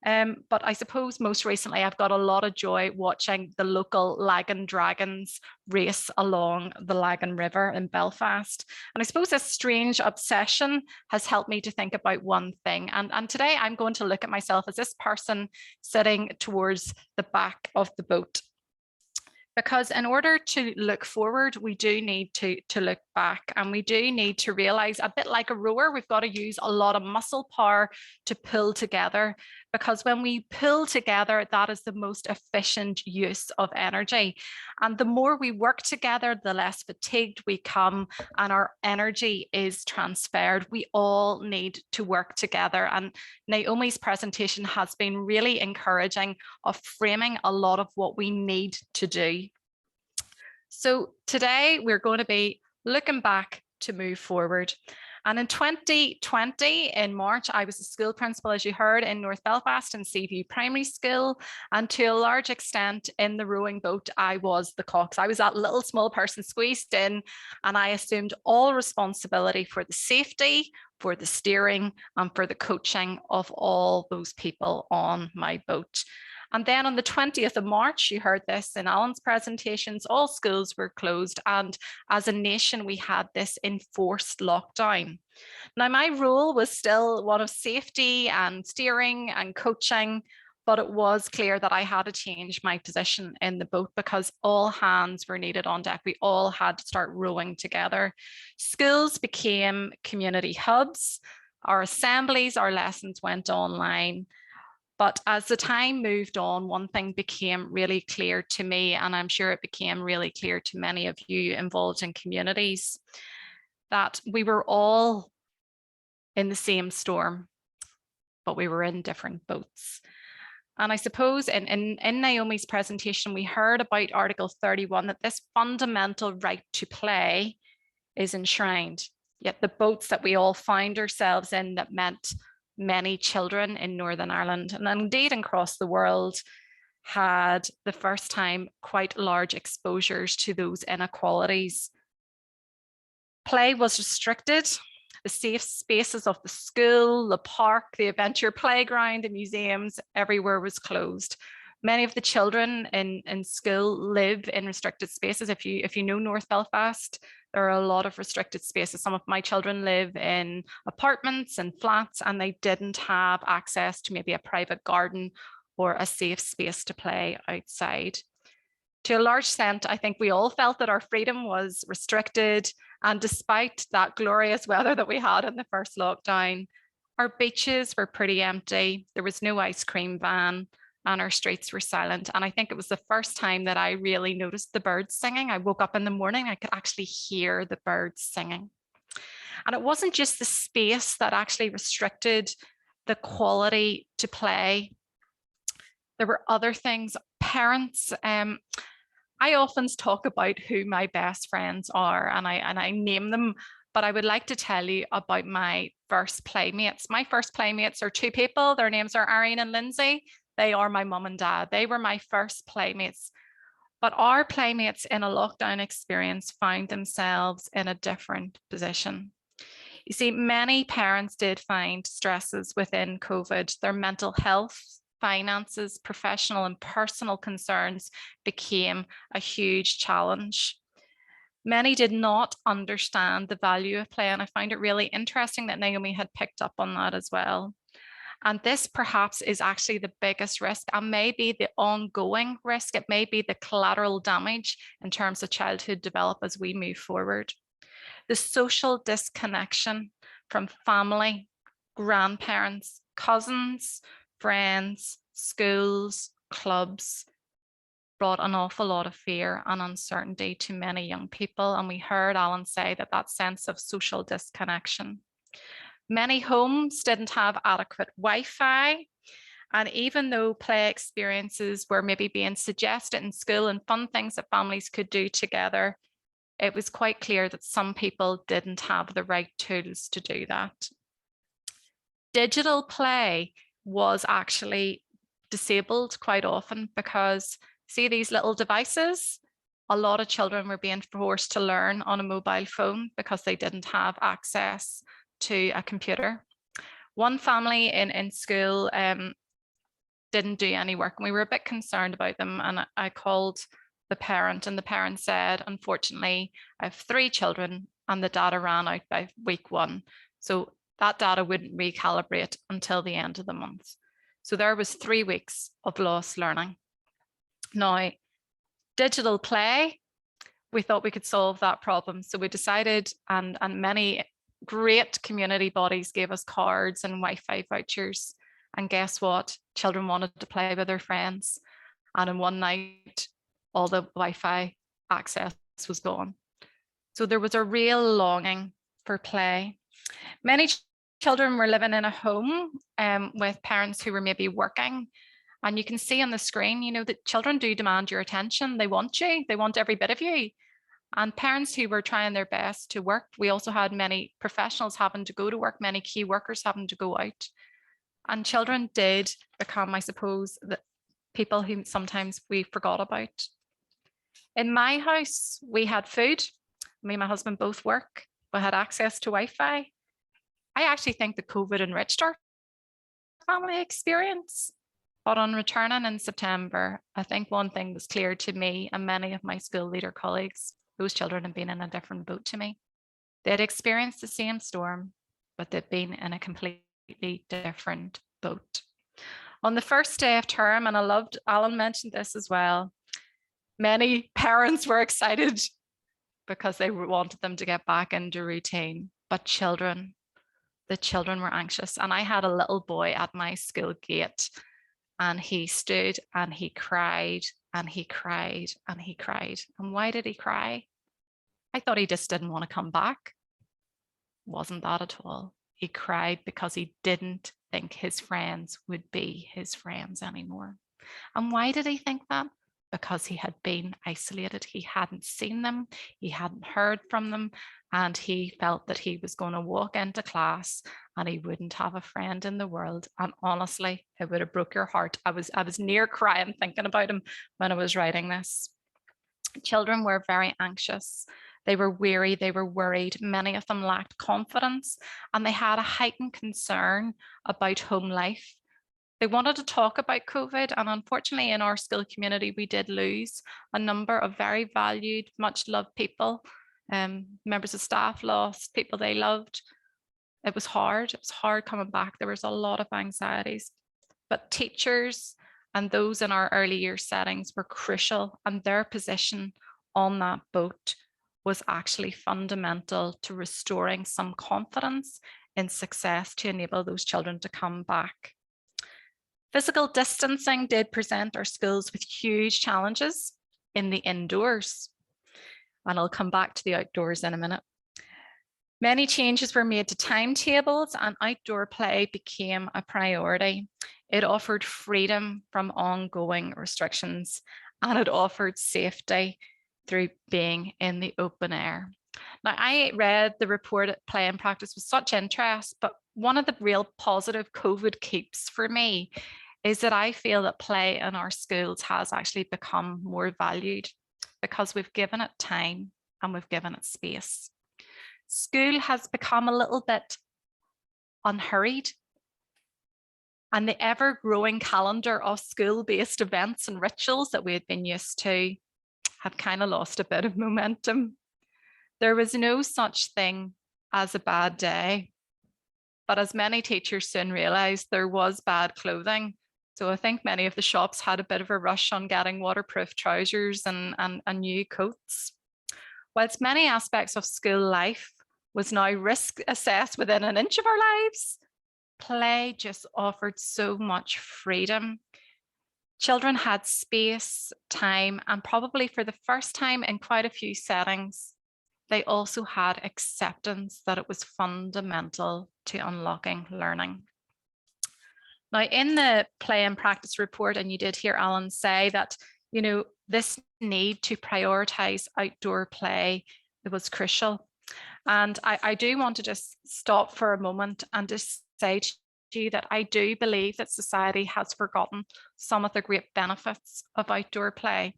But I suppose most recently I've got a lot of joy watching the local Lagan Dragons race along the Lagan River in Belfast. And I suppose this strange obsession has helped me to think about one thing. And today I'm going to look at myself as this person sitting towards the back of the boat. Because in order to look forward, we do need to look back, and we do need to realize, a bit like a rower, we've got to use a lot of muscle power to pull together, because when we pull together, that is the most efficient use of energy. And the more we work together, the less fatigued we come and our energy is transferred. We all need to work together. And Naomi's presentation has been really encouraging of framing a lot of what we need to do. So today we're going to be looking back to move forward. And in 2020, in March, I was a school principal, as you heard, in North Belfast in Seaview Primary School. And to a large extent in the rowing boat, I was the cox. I was that little small person squeezed in, and I assumed all responsibility for the safety, for the steering, and for the coaching of all those people on my boat. And then on the 20th of March, you heard this in Alan's presentations, all schools were closed. And as a nation, we had this enforced lockdown. Now, my role was still one of safety and steering and coaching, but it was clear that I had to change my position in the boat because all hands were needed on deck. We all had to start rowing together. Schools became community hubs. Our assemblies, our lessons went online. But as the time moved on, one thing became really clear to me, and I'm sure it became really clear to many of you involved in communities, that we were all in the same storm, but we were in different boats. And I suppose in Naomi's presentation, we heard about Article 31, that this fundamental right to play is enshrined. Yet the boats that we all found ourselves in, that meant many children in Northern Ireland and indeed across the world, had the first time quite large exposures to those inequalities. Play was restricted. The safe spaces of the school, the park, the adventure playground, the museums, everywhere was closed. Many of the children in school live in restricted spaces. If you know North Belfast, there are a lot of restricted spaces. Some of my children live in apartments and flats, and they didn't have access to maybe a private garden or a safe space to play outside. To a large extent, I think we all felt that our freedom was restricted. And despite that glorious weather that we had in the first lockdown, our beaches were pretty empty. There was no ice cream van and our streets were silent. And I think it was the first time that I really noticed the birds singing. I woke up in the morning, I could actually hear the birds singing. And it wasn't just the space that actually restricted the quality to play. There were other things. Parents, I often talk about who my best friends are, and I name them, but I would like to tell you about my first playmates. My first playmates are two people. Their names are Irene and Lindsay. They are my mum and dad. They were my first playmates. But our playmates in a lockdown experience found themselves in a different position. You see, many parents did find stresses within COVID. Their mental health, finances, professional and personal concerns became a huge challenge. Many did not understand the value of play, and I find it really interesting that Naomi had picked up on that as well. And this perhaps is actually the biggest risk, and maybe the ongoing risk. It may be the collateral damage in terms of childhood development as we move forward. The social disconnection from family, grandparents, cousins, friends, schools, clubs brought an awful lot of fear and uncertainty to many young people. And we heard Alan say that sense of social disconnection. Many homes didn't have adequate Wi-Fi. And even though play experiences were maybe being suggested in school and fun things that families could do together, it was quite clear that some people didn't have the right tools to do that. Digital play was actually disabled quite often because, see these little devices? A lot of children were being forced to learn on a mobile phone because they didn't have access to a computer. One family in school didn't do any work, and we were a bit concerned about them, and I called the parent, and the parent said, unfortunately, I have 3 children and the data ran out by week 1. So that data wouldn't recalibrate until the end of the month. So there was 3 weeks of lost learning. Now, digital play, we thought we could solve that problem. So we decided, and many great community bodies gave us cards and Wi-Fi vouchers. And guess what? Children wanted to play with their friends. And in one night, all the Wi-Fi access was gone. So there was a real longing for play. Many children were living in a home with parents who were maybe working. And you can see on the screen, you know, that children do demand your attention. They want you, they want every bit of you. And parents who were trying their best to work, we also had many professionals having to go to work, many key workers having to go out. And children did become, I suppose, the people who sometimes we forgot about. In my house, we had food. Me and my husband both work. We had access to Wi-Fi. I actually think that COVID enriched our family experience. But on returning in September, I think one thing was clear to me and many of my school leader colleagues. Those children had been in a different boat to me. They'd experienced the same storm, but they'd been in a completely different boat. On the first day of term, and I loved, Alan mentioned this as well, many parents were excited because they wanted them to get back into routine, but children The children were anxious, and I had a little boy at my school gate, and he stood and he cried and he cried and he cried. And why did he cry? I thought he just didn't want to come back. Wasn't that at all. He cried because he didn't think his friends would be his friends anymore. And why did he think that? Because he had been isolated. He hadn't seen them, he hadn't heard from them, and he felt that he was going to walk into class and he wouldn't have a friend in the world. And honestly, it would have broke your heart. I was near crying thinking about him when I was writing this. Children were very anxious. They were weary, they were worried. Many of them lacked confidence, and they had a heightened concern about home life. They wanted to talk about COVID, and unfortunately in our school community, we did lose a number of very valued, much loved people. Members of staff lost people they loved. It was hard coming back. There was a lot of anxieties, but teachers and those in our early year settings were crucial, and their position on that boat was actually fundamental to restoring some confidence in success to enable those children to come back. Physical distancing did present our schools with huge challenges in the indoors, and I'll come back to the outdoors in a minute. Many changes were made to timetables, and outdoor play became a priority. It offered freedom from ongoing restrictions, and it offered safety through being in the open air. Now, I read the report at Play and Practice with such interest, but one of the real positive COVID keeps for me is that I feel that play in our schools has actually become more valued because we've given it time and we've given it space. School has become a little bit unhurried, and the ever-growing calendar of school-based events and rituals that we had been used to have kind of lost a bit of momentum. There was no such thing as a bad day, but as many teachers soon realized, there was bad clothing. So I think many of the shops had a bit of a rush on getting waterproof trousers and new coats. Whilst many aspects of school life was now risk assessed within an inch of our lives, play just offered so much freedom. Children had space, time, and probably for the first time in quite a few settings, they also had acceptance that it was fundamental to unlocking learning. Now, in the Play and Practice report, and you did hear Alan say that, you know, this need to prioritize outdoor play, it was crucial. And I do want to just stop for a moment and just say to you that I do believe that society has forgotten some of the great benefits of outdoor play.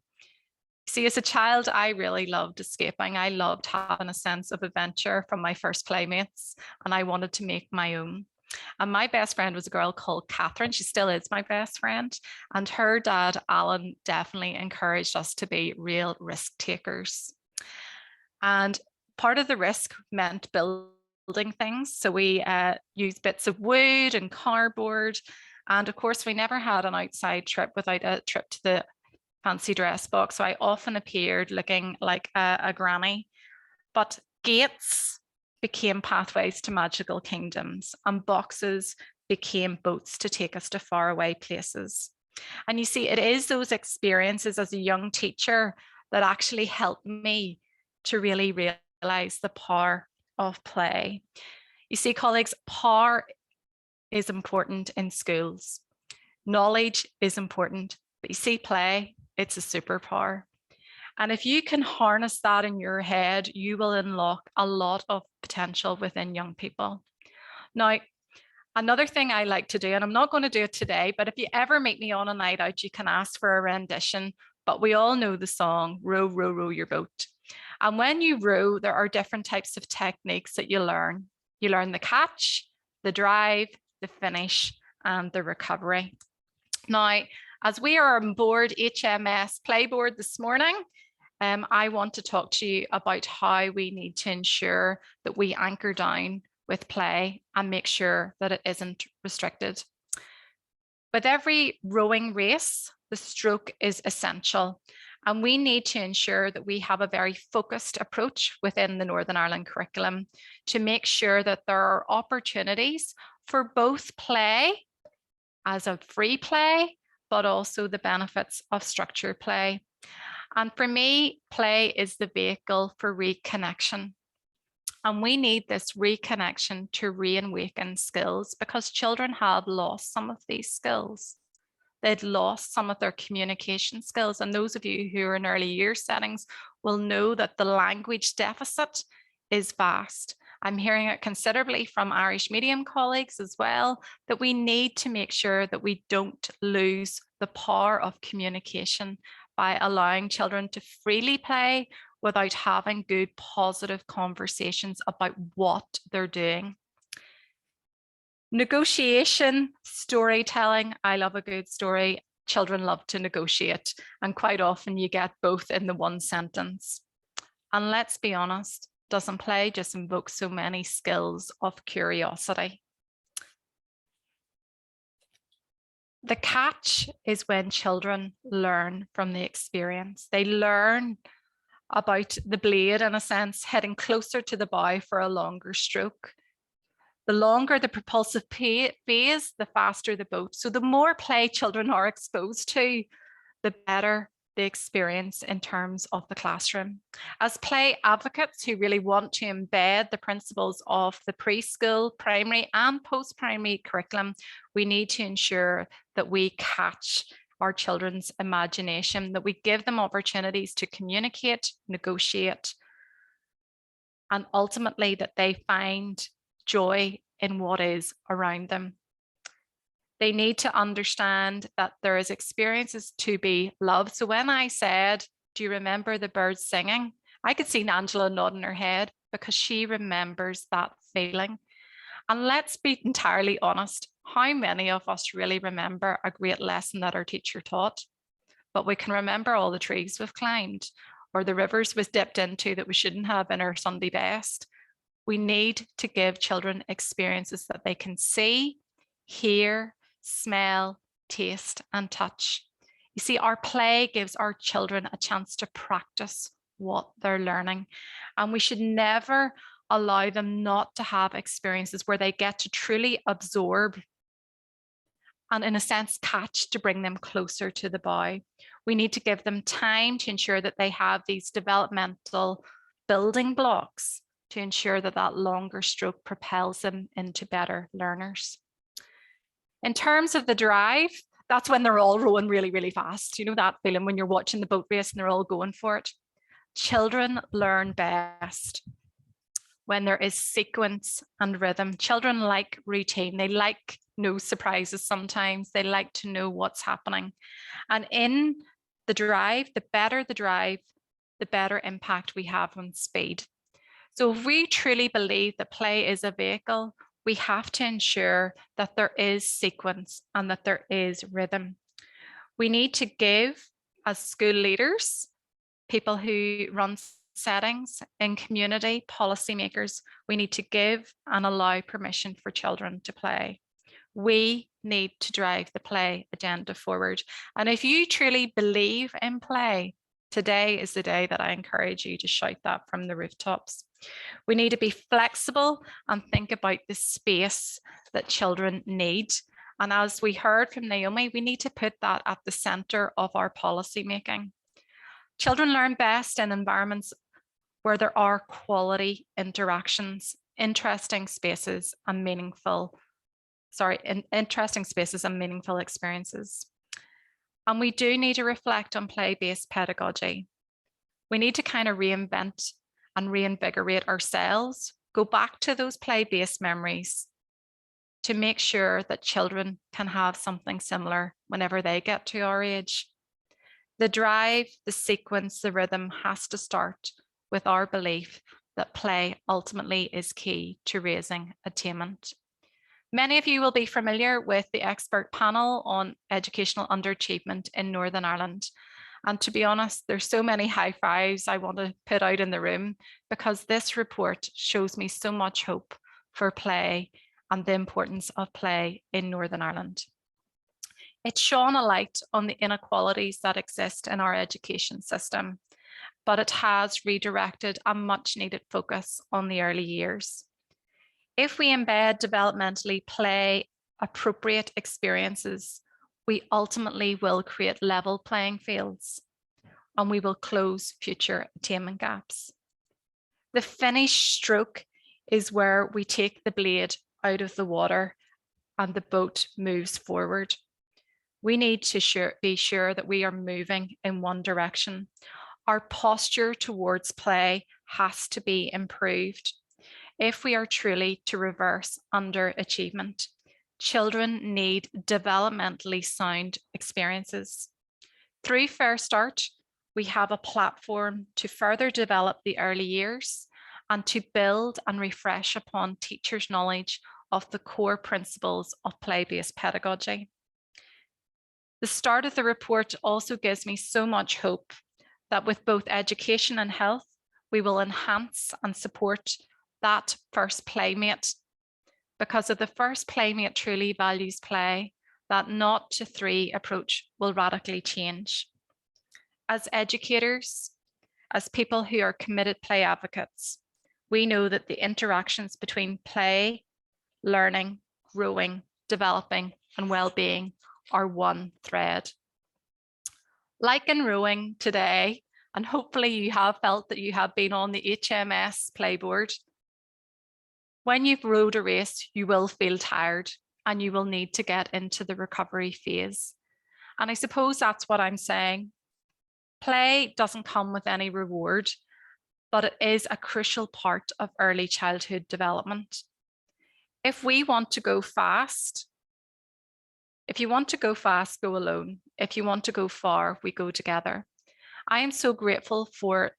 See, as a child, I really loved escaping. I loved having a sense of adventure from my first playmates, and I wanted to make my own. And my best friend was a girl called Catherine. She still is my best friend. And her dad, Alan, definitely encouraged us to be real risk takers. And part of the risk meant building things. So we used bits of wood and cardboard. And of course, we never had an outside trip without a trip to the fancy dress box. So I often appeared looking like a granny. But gates became pathways to magical kingdoms, and boxes became boats to take us to faraway places. And you see, it is those experiences as a young teacher that actually helped me to really realize the power of play. You see, colleagues, power is important in schools. Knowledge is important, but you see, play, it's a superpower. And if you can harness that in your head, you will unlock a lot of potential within young people. Now, another thing I like to do, and I'm not going to do it today, but if you ever meet me on a night out, you can ask for a rendition, but we all know the song, Row, Row, Row Your Boat. And when you row, there are different types of techniques that you learn. You learn the catch, the drive, the finish, and the recovery. Now, as we are on board HMS PlayBoard this morning, I want to talk to you about how we need to ensure that we anchor down with play and make sure that it isn't restricted. With every rowing race, the stroke is essential. And we need to ensure that we have a very focused approach within the Northern Ireland curriculum to make sure that there are opportunities for both play as a free play, but also the benefits of structured play. And for me, play is the vehicle for reconnection. And we need this reconnection to reawaken skills, because children have lost some of these skills. They'd lost some of their communication skills. And those of you who are in early year settings will know that the language deficit is vast. I'm hearing it considerably from Irish medium colleagues as well, that we need to make sure that we don't lose the power of communication by allowing children to freely play without having good, positive conversations about what they're doing. Negotiation, storytelling. I love a good story. Children love to negotiate, and quite often you get both in the one sentence. And let's be honest, doesn't play just invoke so many skills of curiosity? The catch is when children learn from the experience. They learn about the blade, in a sense, heading closer to the bow for a longer stroke. The longer the propulsive phase, the faster the boat. So the more play children are exposed to, the better the experience in terms of the classroom. As play advocates who really want to embed the principles of the preschool, primary and post-primary curriculum, we need to ensure that we catch our children's imagination, that we give them opportunities to communicate, negotiate, and ultimately that they find joy in what is around them. They need to understand that there is experiences to be loved. So when I said, do you remember the birds singing? I could see Angela nodding her head because she remembers that feeling. And let's be entirely honest, how many of us really remember a great lesson that our teacher taught? But we can remember all the trees we've climbed, or the rivers we've dipped into that we shouldn't have in our Sunday best. We need to give children experiences that they can see, hear, smell, taste, and touch. You see, our play gives our children a chance to practice what they're learning. And we should never allow them not to have experiences where they get to truly absorb and, in a sense, catch to bring them closer to the bow. We need to give them time to ensure that they have these developmental building blocks to ensure that that longer stroke propels them into better learners. In terms of the drive, that's when they're all rowing really, really fast. You know that feeling when you're watching the boat race and they're all going for it. Children learn best when there is sequence and rhythm. Children like routine. They like no surprises sometimes. They like to know what's happening. And in the drive, the better impact we have on speed. So if we truly believe that play is a vehicle, we have to ensure that there is sequence and that there is rhythm. We need to give, as school leaders, people who run settings in community, policymakers, we need to give and allow permission for children to play. We need to drive the play agenda forward. And if you truly believe in play, today is the day that I encourage you to shout that from the rooftops. We need to be flexible and think about the space that children need. And as we heard from Naomi, we need to put that at the centre of our policy making. Children learn best in environments where there are quality interactions, interesting spaces and meaningful experiences. And we do need to reflect on play-based pedagogy. We need to kind of reinvent and reinvigorate ourselves, go back to those play-based memories to make sure that children can have something similar whenever they get to our age. The drive, the sequence, the rhythm has to start with our belief that play ultimately is key to raising attainment. Many of you will be familiar with the expert panel on educational underachievement in Northern Ireland. And to be honest, there's so many high fives I want to put out in the room because this report shows me so much hope for play and the importance of play in Northern Ireland. It shone a light on the inequalities that exist in our education system, but it has redirected a much needed focus on the early years. If we embed developmentally play appropriate experiences, we ultimately will create level playing fields and we will close future attainment gaps. The finished stroke is where we take the blade out of the water and the boat moves forward. We need to be sure that we are moving in one direction. Our posture towards play has to be improved if we are truly to reverse underachievement. Children need developmentally sound experiences. Through Fair Start, we have a platform to further develop the early years and to build and refresh upon teachers' knowledge of the core principles of play-based pedagogy. The start of the report also gives me so much hope that with both education and health, we will enhance and support that first playmate. Because if the first playmate truly values play, that 0 to 3 approach will radically change. As educators, as people who are committed play advocates, we know that the interactions between play, learning, growing, developing, and well-being are one thread. Like in rowing today, and hopefully you have felt that you have been on the HMS PlayBoard, when you've rowed a race, you will feel tired and you will need to get into the recovery phase. And I suppose that's what I'm saying. Play doesn't come with any reward, but it is a crucial part of early childhood development. If we want to go fast, if you want to go fast, go alone. If you want to go far, we go together. I am so grateful for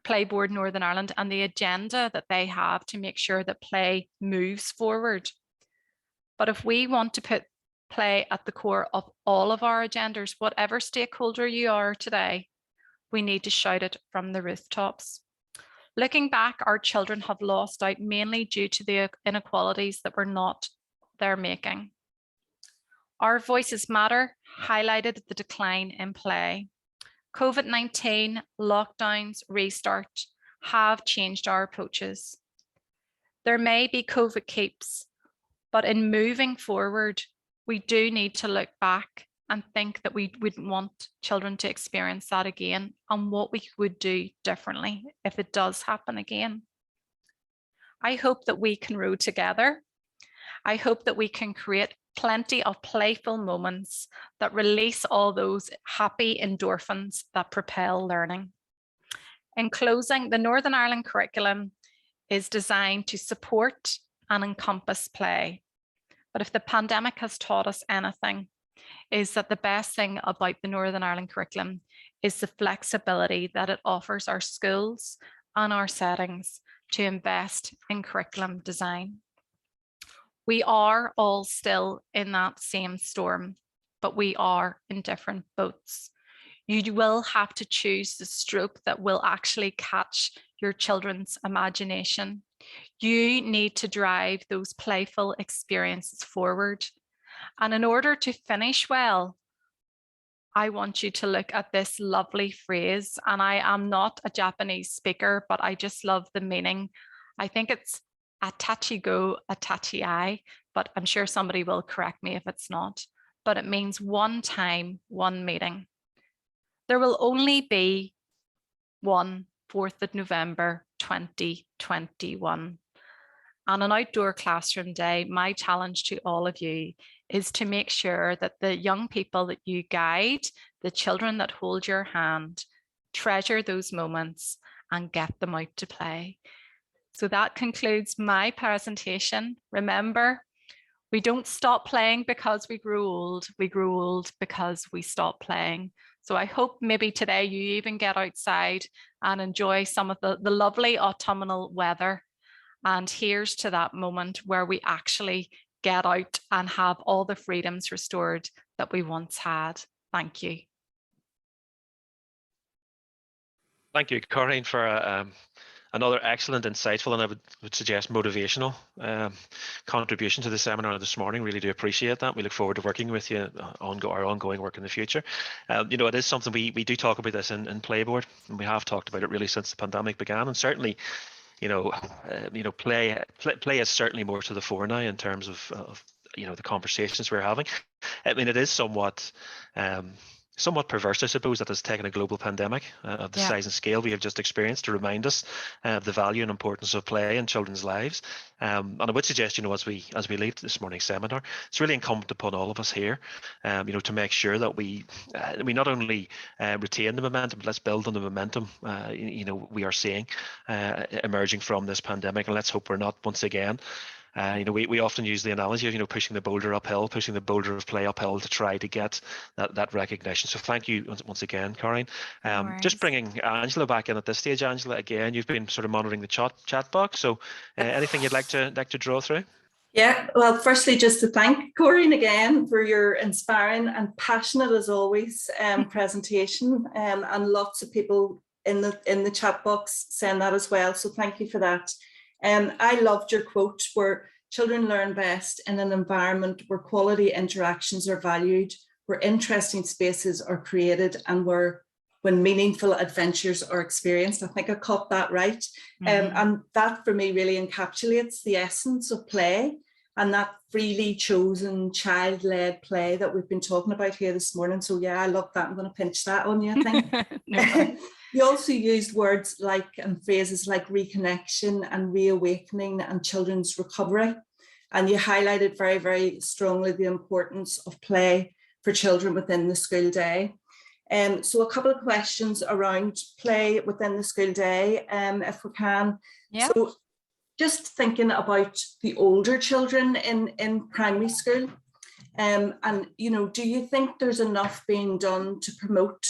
PlayBoard Northern Ireland and the agenda that they have to make sure that play moves forward. But if we want to put play at the core of all of our agendas, whatever stakeholder you are today, we need to shout it from the rooftops. Looking back, our children have lost out mainly due to the inequalities that were not their making. Our voices matter highlighted the decline in play. COVID-19, lockdowns, restart have changed our approaches. There may be COVID keeps, but in moving forward, we do need to look back and think that we wouldn't want children to experience that again and what we would do differently if it does happen again. I hope that we can row together. I hope that we can create plenty of playful moments that release all those happy endorphins that propel learning. In closing, the Northern Ireland curriculum is designed to support and encompass play. But if the pandemic has taught us anything, is that the best thing about the Northern Ireland curriculum is the flexibility that it offers our schools and our settings to invest in curriculum design. We are all still in that same storm, but we are in different boats. You will have to choose the stroke that will actually catch your children's imagination. You need to drive those playful experiences forward. And in order to finish well, I want you to look at this lovely phrase. And I am not a Japanese speaker, but I just love the meaning. I think it's atachi go, atachi ai, but I'm sure somebody will correct me if it's not. But it means one time, one meeting. There will only be one 4th of November 2021. On an outdoor classroom day, my challenge to all of you is to make sure that the young people that you guide, the children that hold your hand, treasure those moments and get them out to play. So that concludes my presentation. Remember, we don't stop playing because we grow old because we stop playing. So I hope maybe today you even get outside and enjoy some of the lovely autumnal weather. And here's to that moment where we actually get out and have all the freedoms restored that we once had. Thank you. Thank you, Corinne, for another excellent, insightful, and I would suggest motivational contribution to the seminar this morning. Really do appreciate that. We look forward to working with you on our ongoing work in the future. It is something we do talk about this in PlayBoard, and we have talked about it really since the pandemic began. And certainly, play is certainly more to the fore now in terms of the conversations we're having. I mean, it is somewhat perverse, I suppose, that has taken a global pandemic of the size and scale we have just experienced to remind us of the value and importance of play in children's lives. And I would suggest, as we leave this morning's seminar, it's really incumbent upon all of us here, to make sure that we not only retain the momentum, but let's build on the momentum, we are seeing emerging from this pandemic. And let's hope we're not once again. We often use the analogy of pushing the boulder of play uphill to try to get that recognition. So thank you once again, Corinne. Just bringing Angela back in at this stage. Angela, again, you've been sort of monitoring the chat box. So anything you'd like to draw through? Yeah, well, firstly, just to thank Corinne again for your inspiring and passionate, as always, presentation, and lots of people in the chat box saying that as well. So thank you for that. I loved your quote, where children learn best in an environment where quality interactions are valued, where interesting spaces are created, and when meaningful adventures are experienced. I think I caught that right. And that for me really encapsulates the essence of play, and that freely chosen child-led play that we've been talking about here this morning. So yeah, I love that. I'm going to pinch that on you, I think. You also used words like and phrases like reconnection and reawakening and children's recovery. And you highlighted very, very strongly the importance of play for children within the school day. So a couple of questions around play within the school day, if we can. Yeah. So just thinking about the older children in primary school, and do you think there's enough being done to promote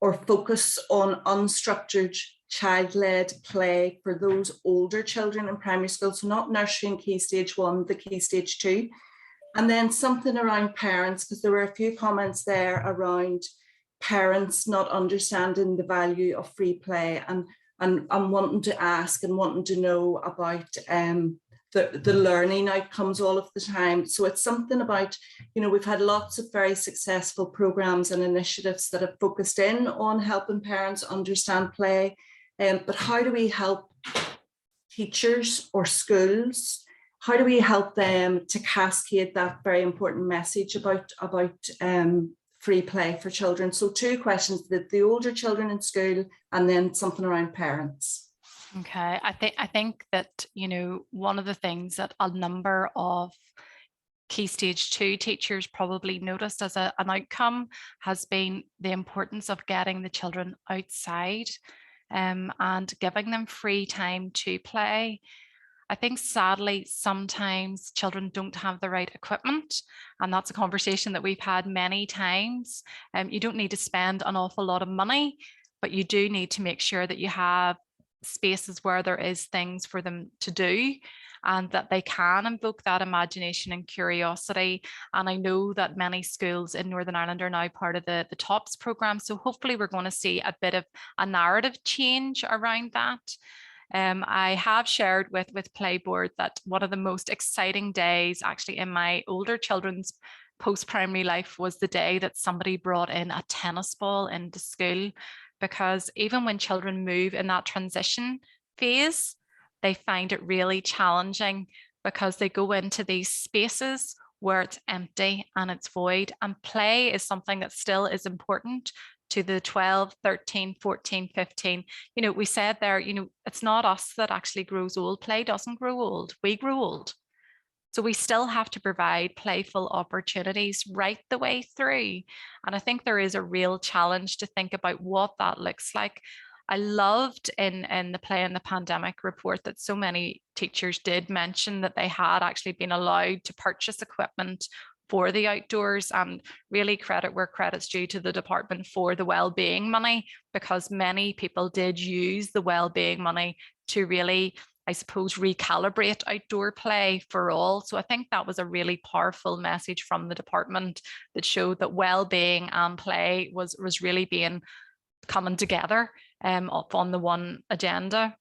or focus on unstructured child-led play for those older children in primary school? So not nursery and key stage 1, the key stage 2. And then something around parents, because there were a few comments there around parents not understanding the value of free play and wanting to ask and wanting to know about the learning outcomes all of the time. So it's something about, we've had lots of very successful programs and initiatives that have focused in on helping parents understand play. But how do we help teachers or schools? How do we help them to cascade that very important message about free play for children? So 2 questions, the older children in school, and then something around parents. Okay, I think that, one of the things that a number of Key Stage 2 teachers probably noticed as an outcome has been the importance of getting the children outside and giving them free time to play. I think sadly, sometimes children don't have the right equipment, and that's a conversation that we've had many times. You don't need to spend an awful lot of money, but you do need to make sure that you have spaces where there is things for them to do and that they can invoke that imagination and curiosity. And I know that many schools in Northern Ireland are now part of the TOPS programme. So hopefully we're going to see a bit of a narrative change around that. I have shared with PlayBoard that one of the most exciting days actually in my older children's post-primary life was the day that somebody brought in a tennis ball into school, because even when children move in that transition phase, they find it really challenging because they go into these spaces where it's empty and it's void, and play is something that still is important to the 12, 13, 14, 15. We said there, it's not us that actually grows old. Play doesn't grow old. We grow old. So we still have to provide playful opportunities right the way through. And I think there is a real challenge to think about what that looks like. I loved in the Play in the Pandemic report that so many teachers did mention that they had actually been allowed to purchase equipment for the outdoors, and really credit where credit's due to the department for the wellbeing money, because many people did use the wellbeing money to really, I suppose, recalibrate outdoor play for all. So I think that was a really powerful message from the department that showed that wellbeing and play was really being coming together up on the one agenda.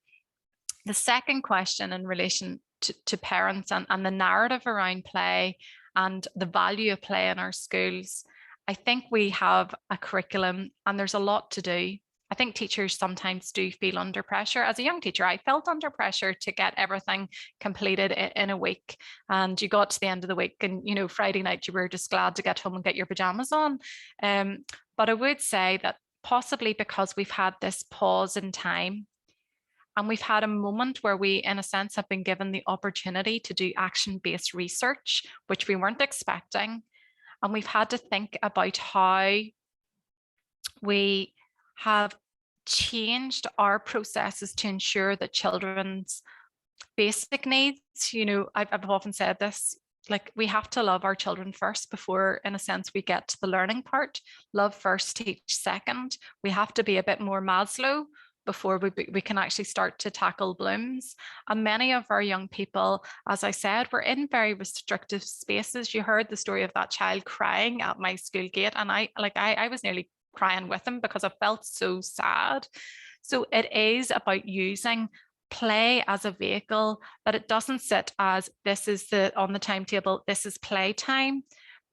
The second question in relation to parents and the narrative around play and the value of play in our schools, I think we have a curriculum and there's a lot to do. I think teachers sometimes do feel under pressure. As a young teacher, I felt under pressure to get everything completed in a week. And you got to the end of the week and, you know, Friday night, you were just glad to get home and get your pajamas on. But I would say that possibly because we've had this pause in time and we've had a moment where we, in a sense, have been given the opportunity to do action-based research, which we weren't expecting. And we've had to think about how we have changed our processes to ensure that children's basic needs, you know, I've often said this, like we have to love our children first before, in a sense, we get to the learning part. Love first, teach second. We have to be a bit more Maslow before we can actually start to tackle Bloom's. And many of our young people, as I said, were in very restrictive spaces. You heard the story of that child crying at my school gate, and I was nearly crying with him because I felt so sad. So it is about using play as a vehicle, that it doesn't sit as this is on the timetable, this is playtime.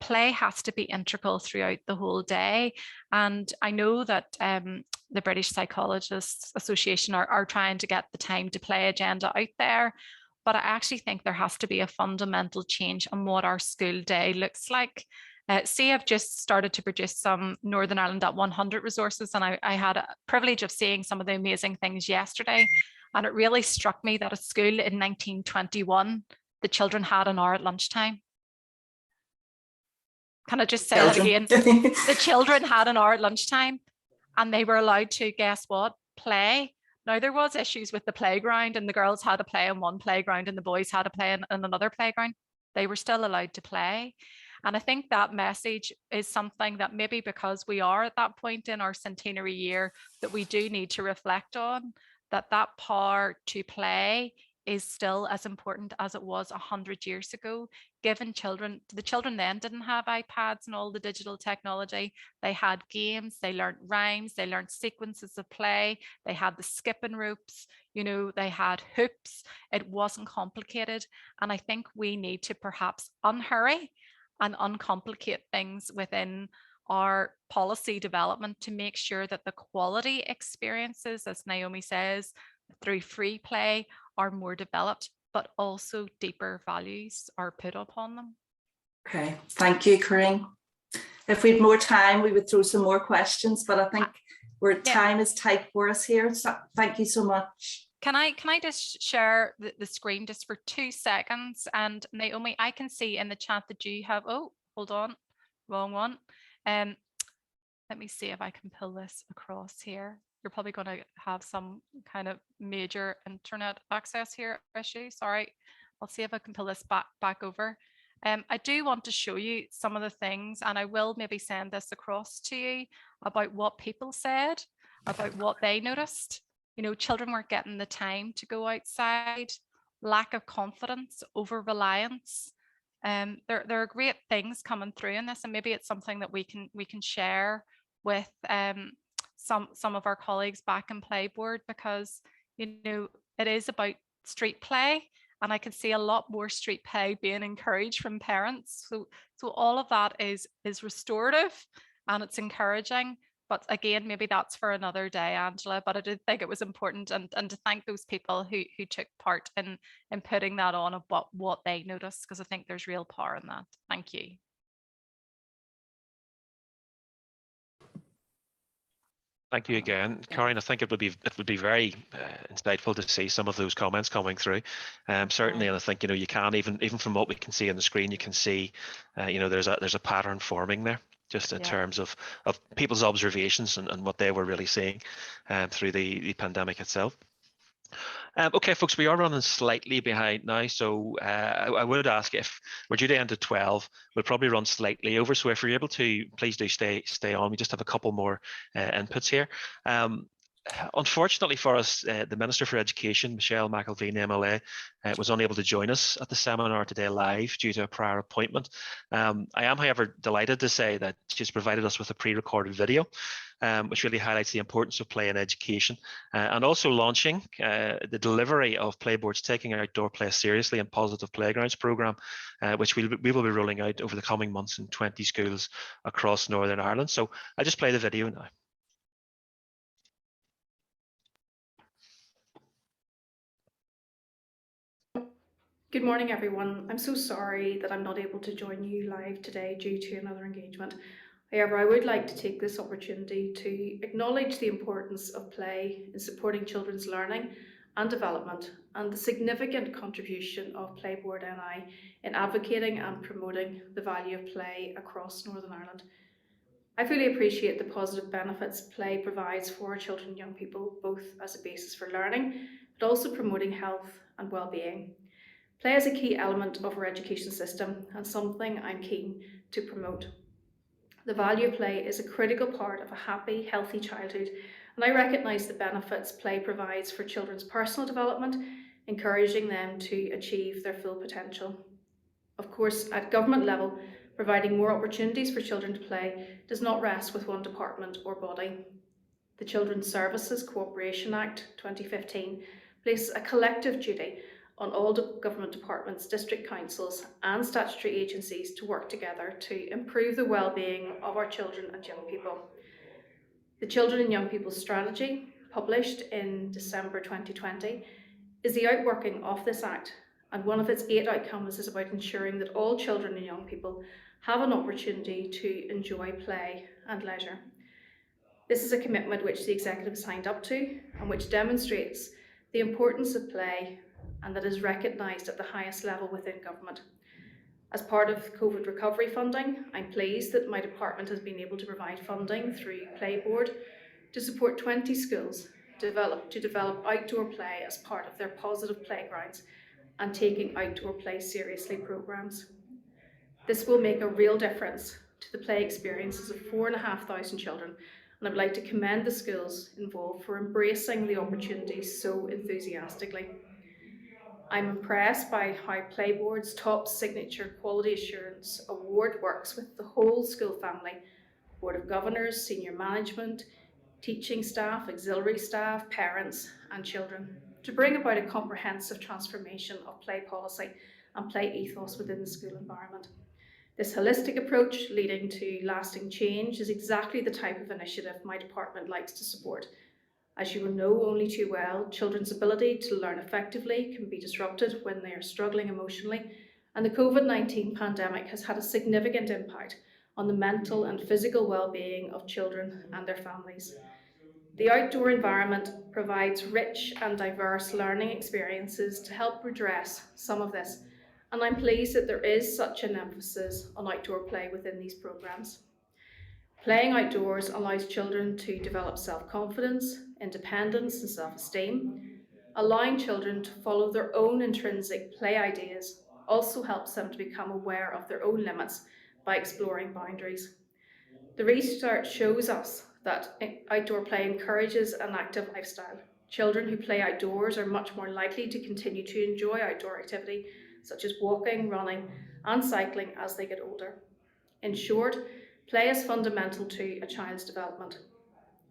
Play has to be integral throughout the whole day. And I know that the British Psychologists Association are trying to get the time to play agenda out there. But I actually think there has to be a fundamental change on what our school day looks like. See, I've just started to produce some Northern Ireland at 100 resources, and I had a privilege of seeing some of the amazing things yesterday. And it really struck me that at school in 1921, the children had an hour at lunchtime. Can I just say that again? The children had an hour at lunchtime and they were allowed to, guess what, play. Now, there was issues with the playground, and the girls had to play in one playground and the boys had to play in another playground. They were still allowed to play. And I think that message is something that maybe because we are at that point in our centenary year, that we do need to reflect on, that power to play is still as important as it was 100 years ago. Given the children then didn't have iPads and all the digital technology. They had games, they learned rhymes, they learned sequences of play, they had the skipping ropes, you know, they had hoops. It wasn't complicated. And I think we need to perhaps unhurry and uncomplicate things within our policy development to make sure that the quality experiences, as Naomi says, through free play are more developed, but also deeper values are put upon them. Okay, thank you, Corinne. If we had more time, we would throw some more questions, but I think time is tight for us here. So thank you so much. Can I just share the screen just for 2 seconds? And Naomi, I can see in the chat that you have, oh, hold on, wrong one. Let me see if I can pull this across here. You're probably going to have some kind of major internet access here issue. Sorry, I'll see if I can pull this back over. I do want to show you some of the things, and I will maybe send this across to you about what people said, about what they noticed. You know, children weren't getting the time to go outside, lack of confidence, over-reliance. There are great things coming through in this, and maybe it's something that we can share with some of our colleagues back in PlayBoard, because, you know, it is about street play, and I can see a lot more street play being encouraged from parents. So all of that is restorative and it's encouraging. But again, maybe that's for another day, Angela. But I did think it was important and to thank those people who took part in putting that on about what they noticed, because I think there's real power in that. Thank you. Thank you again, Corinne. I think it would be very insightful to see some of those comments coming through. Certainly, and I think, you know, you can even from what we can see on the screen, you can see, you know, there's a pattern forming there, just in terms of people's observations and what they were really seeing through the pandemic itself. Okay, folks, we are running slightly behind now, so I would ask, if we're due to end at 12, we'll probably run slightly over. So if you're able to, please do stay on. We just have a couple more inputs here. Unfortunately for us, the Minister for Education, Michelle McIlveen, MLA, was unable to join us at the seminar today live due to a prior appointment. I am, however, delighted to say that she's provided us with a pre-recorded video, which really highlights the importance of play in education, and also launching the delivery of PlayBoard's Taking Outdoor Play Seriously and Positive Playgrounds programme, which we will be rolling out over the coming months in 20 schools across Northern Ireland. So I'll just play the video now. Good morning, everyone. I'm so sorry that I'm not able to join you live today due to another engagement. However, I would like to take this opportunity to acknowledge the importance of play in supporting children's learning and development, and the significant contribution of PlayBoard NI in advocating and promoting the value of play across Northern Ireland. I fully appreciate the positive benefits play provides for children and young people, both as a basis for learning, but also promoting health and well-being. Play is a key element of our education system and something I'm keen to promote. The value of play is a critical part of a happy, healthy childhood, and I recognise the benefits play provides for children's personal development, encouraging them to achieve their full potential. Of course, at government level, providing more opportunities for children to play does not rest with one department or body. The Children's Services Cooperation Act 2015 places a collective duty on all government departments, district councils and statutory agencies to work together to improve the well-being of our children and young people. The Children and Young People's Strategy, published in December 2020, is the outworking of this Act, and one of its 8 outcomes is about ensuring that all children and young people have an opportunity to enjoy play and leisure. This is a commitment which the Executive signed up to and which demonstrates the importance of play, and that is recognised at the highest level within government. As part of COVID recovery funding, I'm pleased that my department has been able to provide funding through PlayBoard to support 20 schools to develop outdoor play as part of their positive playgrounds and Taking Outdoor Play Seriously programmes. This will make a real difference to the play experiences of 4,500 children, and I would like to commend the schools involved for embracing the opportunities so enthusiastically. I'm impressed by how PlayBoard's top signature Quality Assurance Award works with the whole school family, Board of Governors, senior management, teaching staff, auxiliary staff, parents and children, to bring about a comprehensive transformation of play policy and play ethos within the school environment. This holistic approach leading to lasting change is exactly the type of initiative my department likes to support. As you will know only too well, children's ability to learn effectively can be disrupted when they are struggling emotionally, and the COVID-19 pandemic has had a significant impact on the mental and physical well-being of children and their families. The outdoor environment provides rich and diverse learning experiences to help redress some of this, and I'm pleased that there is such an emphasis on outdoor play within these programmes. Playing outdoors allows children to develop self-confidence, independence and self-esteem. Allowing children to follow their own intrinsic play ideas also helps them to become aware of their own limits by exploring boundaries. The research shows us that outdoor play encourages an active lifestyle. Children who play outdoors are much more likely to continue to enjoy outdoor activity such as walking, running and cycling as they get older. In short, play is fundamental to a child's development.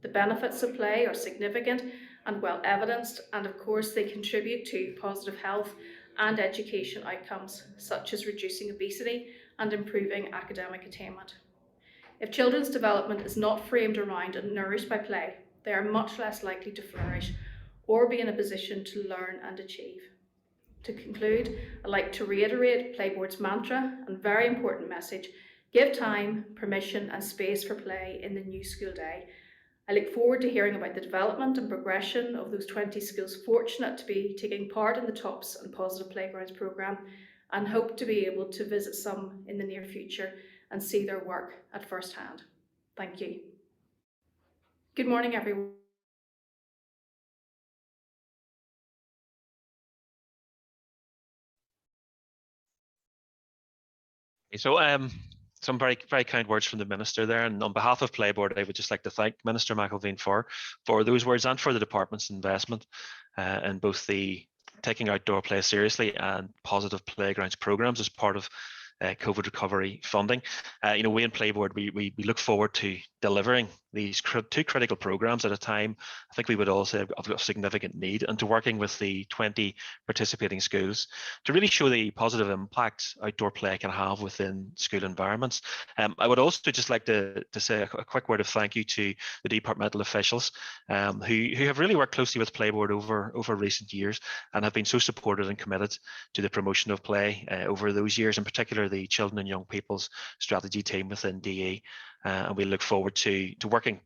The benefits of play are significant and well evidenced, and of course they contribute to positive health and education outcomes such as reducing obesity and improving academic attainment. If children's development is not framed around and nourished by play, they are much less likely to flourish or be in a position to learn and achieve. To conclude, I'd like to reiterate PlayBoard's mantra and very important message: give time, permission and space for play in the new school day. I look forward to hearing about the development and progression of those 20 schools fortunate to be taking part in the TOPS and Positive Playgrounds programme, and hope to be able to visit some in the near future and see their work at first hand. Thank you. Good morning, everyone. So some very, very kind words from the Minister there. And on behalf of PlayBoard, I would just like to thank Minister McIlveen for those words and for the department's investment in both the taking outdoor play seriously and positive playgrounds programs as part of COVID recovery funding. You know, we in PlayBoard, we look forward to delivering these two critical programs at a time, I think we would all say, of a significant need, and to working with the 20 participating schools to really show the positive impact outdoor play can have within school environments. I would also just like to say a quick word of thank you to the departmental officials who have really worked closely with PlayBoard over recent years and have been so supportive and committed to the promotion of play over those years, in particular the Children and Young People's Strategy team within DE. And we look forward to working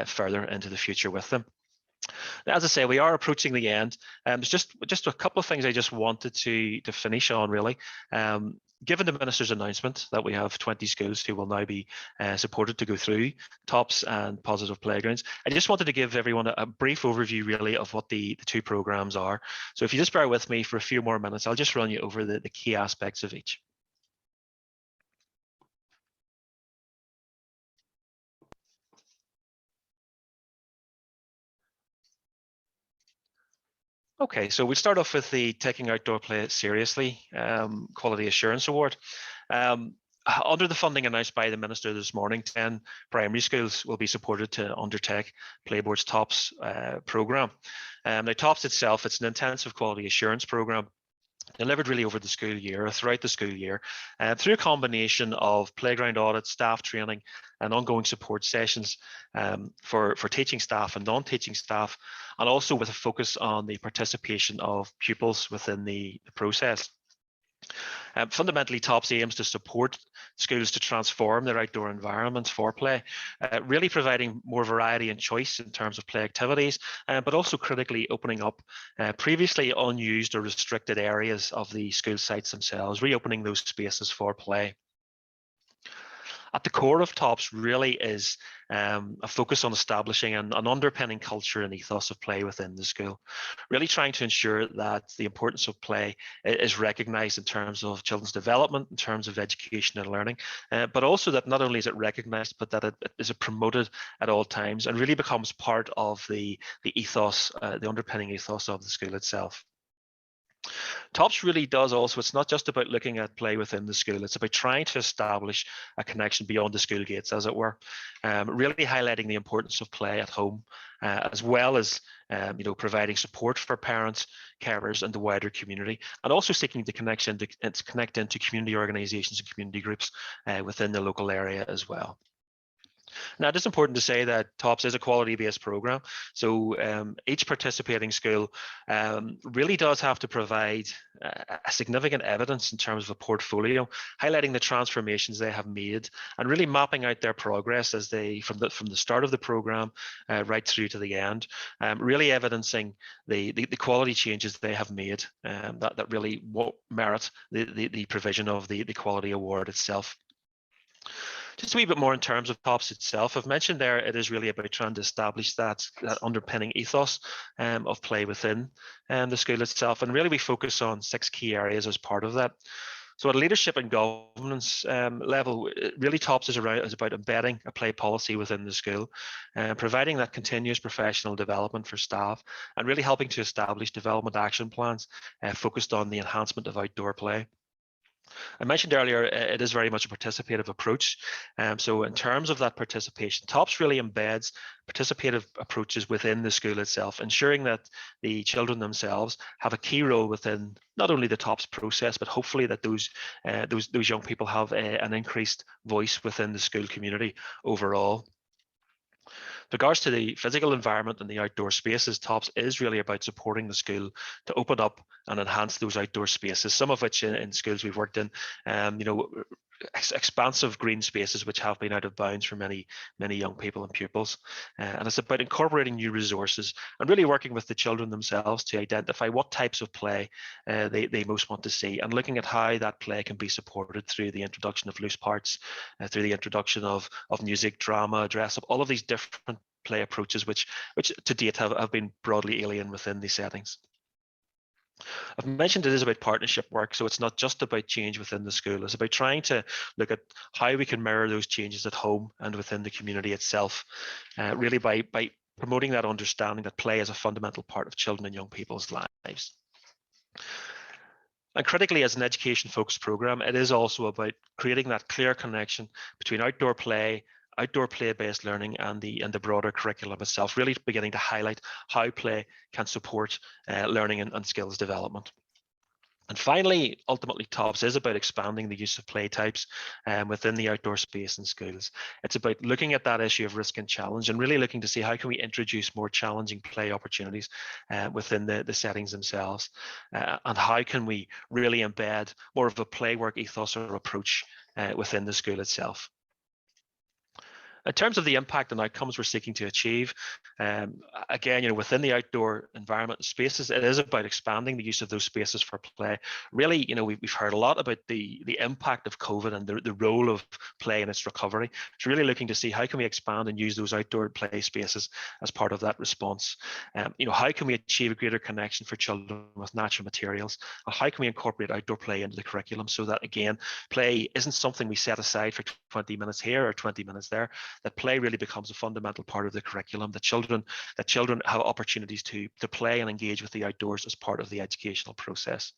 further into the future with them. As I say, we are approaching the end. There's just a couple of things I just wanted to finish on, really. Given the Minister's announcement that we have 20 schools who will now be supported to go through TOPS and positive playgrounds, I just wanted to give everyone a brief overview, really, of what the two programs are. So if you just bear with me for a few more minutes, I'll just run you over the key aspects of each. Okay, so we start off with the Taking Outdoor Play Seriously Quality Assurance Award. Under the funding announced by the Minister this morning, 10 primary schools will be supported to undertake PlayBoard's TOPS programme. Now, TOPS itself, it's an intensive quality assurance programme delivered really over the school year, or throughout the school year, through a combination of playground audits, staff training, and ongoing support sessions for teaching staff and non-teaching staff, and also with a focus on the participation of pupils within the process. Fundamentally, TOPS aims to support schools to transform their outdoor environments for play, really providing more variety and choice in terms of play activities, but also critically opening up previously unused or restricted areas of the school sites themselves, reopening those spaces for play. At the core of TOPS really is a focus on establishing an underpinning culture and ethos of play within the school, really trying to ensure that the importance of play is recognised in terms of children's development, in terms of education and learning, but also that not only is it recognised, but that it is promoted at all times and really becomes part of the ethos, the underpinning ethos of the school itself. TOPS really does also, it's not just about looking at play within the school, it's about trying to establish a connection beyond the school gates, as it were, really highlighting the importance of play at home, as well as providing support for parents, carers, and the wider community, and also seeking to connect into community organisations and community groups within the local area as well. Now, it is important to say that TOPS is a quality-based programme, so each participating school really does have to provide a significant evidence in terms of a portfolio, highlighting the transformations they have made and really mapping out their progress as they from the start of the programme right through to the end, really evidencing the quality changes they have made that really merit the provision of the quality award itself. Just a wee bit more in terms of TOPS itself. I've mentioned there it is really about trying to establish that underpinning ethos of play within the school itself, and really we focus on 6 key areas as part of that. So at a leadership and governance level, really TOPS is about embedding a play policy within the school, providing that continuous professional development for staff, and really helping to establish development action plans focused on the enhancement of outdoor play. I mentioned earlier, it is very much a participative approach. So in terms of that participation, TOPS really embeds participative approaches within the school itself, ensuring that the children themselves have a key role within not only the TOPS process, but hopefully that those young people have an increased voice within the school community overall. With regards to the physical environment and the outdoor spaces, TOPS is really about supporting the school to open up and enhance those outdoor spaces, some of which in schools we've worked in, expansive green spaces which have been out of bounds for many young people and pupils. And it's about incorporating new resources and really working with the children themselves to identify what types of play they most want to see, and looking at how that play can be supported through the introduction of loose parts, through the introduction of music, drama, dress up, all of these different play approaches which to date have been broadly alien within these settings. I've mentioned it is about partnership work, so it's not just about change within the school. It's about trying to look at how we can mirror those changes at home and within the community itself, really by promoting that understanding that play is a fundamental part of children and young people's lives. And critically, as an education-focused program, it is also about creating that clear connection between outdoor play-based learning and the broader curriculum itself, really beginning to highlight how play can support learning and skills development. And finally, ultimately, TOPS is about expanding the use of play types within the outdoor space in schools. It's about looking at that issue of risk and challenge and really looking to see how can we introduce more challenging play opportunities within the settings themselves, and how can we really embed more of a play work ethos or approach within the school itself. In terms of the impact and outcomes we're seeking to achieve, again, within the outdoor environment spaces, it is about expanding the use of those spaces for play. Really, we've heard a lot about the impact of COVID and the role of play in its recovery. It's really looking to see how can we expand and use those outdoor play spaces as part of that response. How can we achieve a greater connection for children with natural materials? How can we incorporate outdoor play into the curriculum so that, again, play isn't something we set aside for 20 minutes here or 20 minutes there, that play really becomes a fundamental part of the curriculum, that children have opportunities to play and engage with the outdoors as part of the educational process.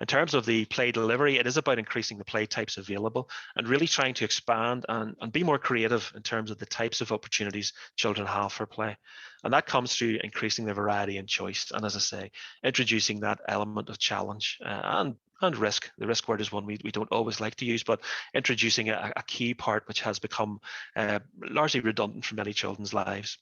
In terms of the play delivery, it is about increasing the play types available and really trying to expand and be more creative in terms of the types of opportunities children have for play. And that comes through increasing the variety and choice. And as I say, introducing that element of challenge and risk. The risk word is one we don't always like to use, but introducing a key part which has become largely redundant for many children's lives.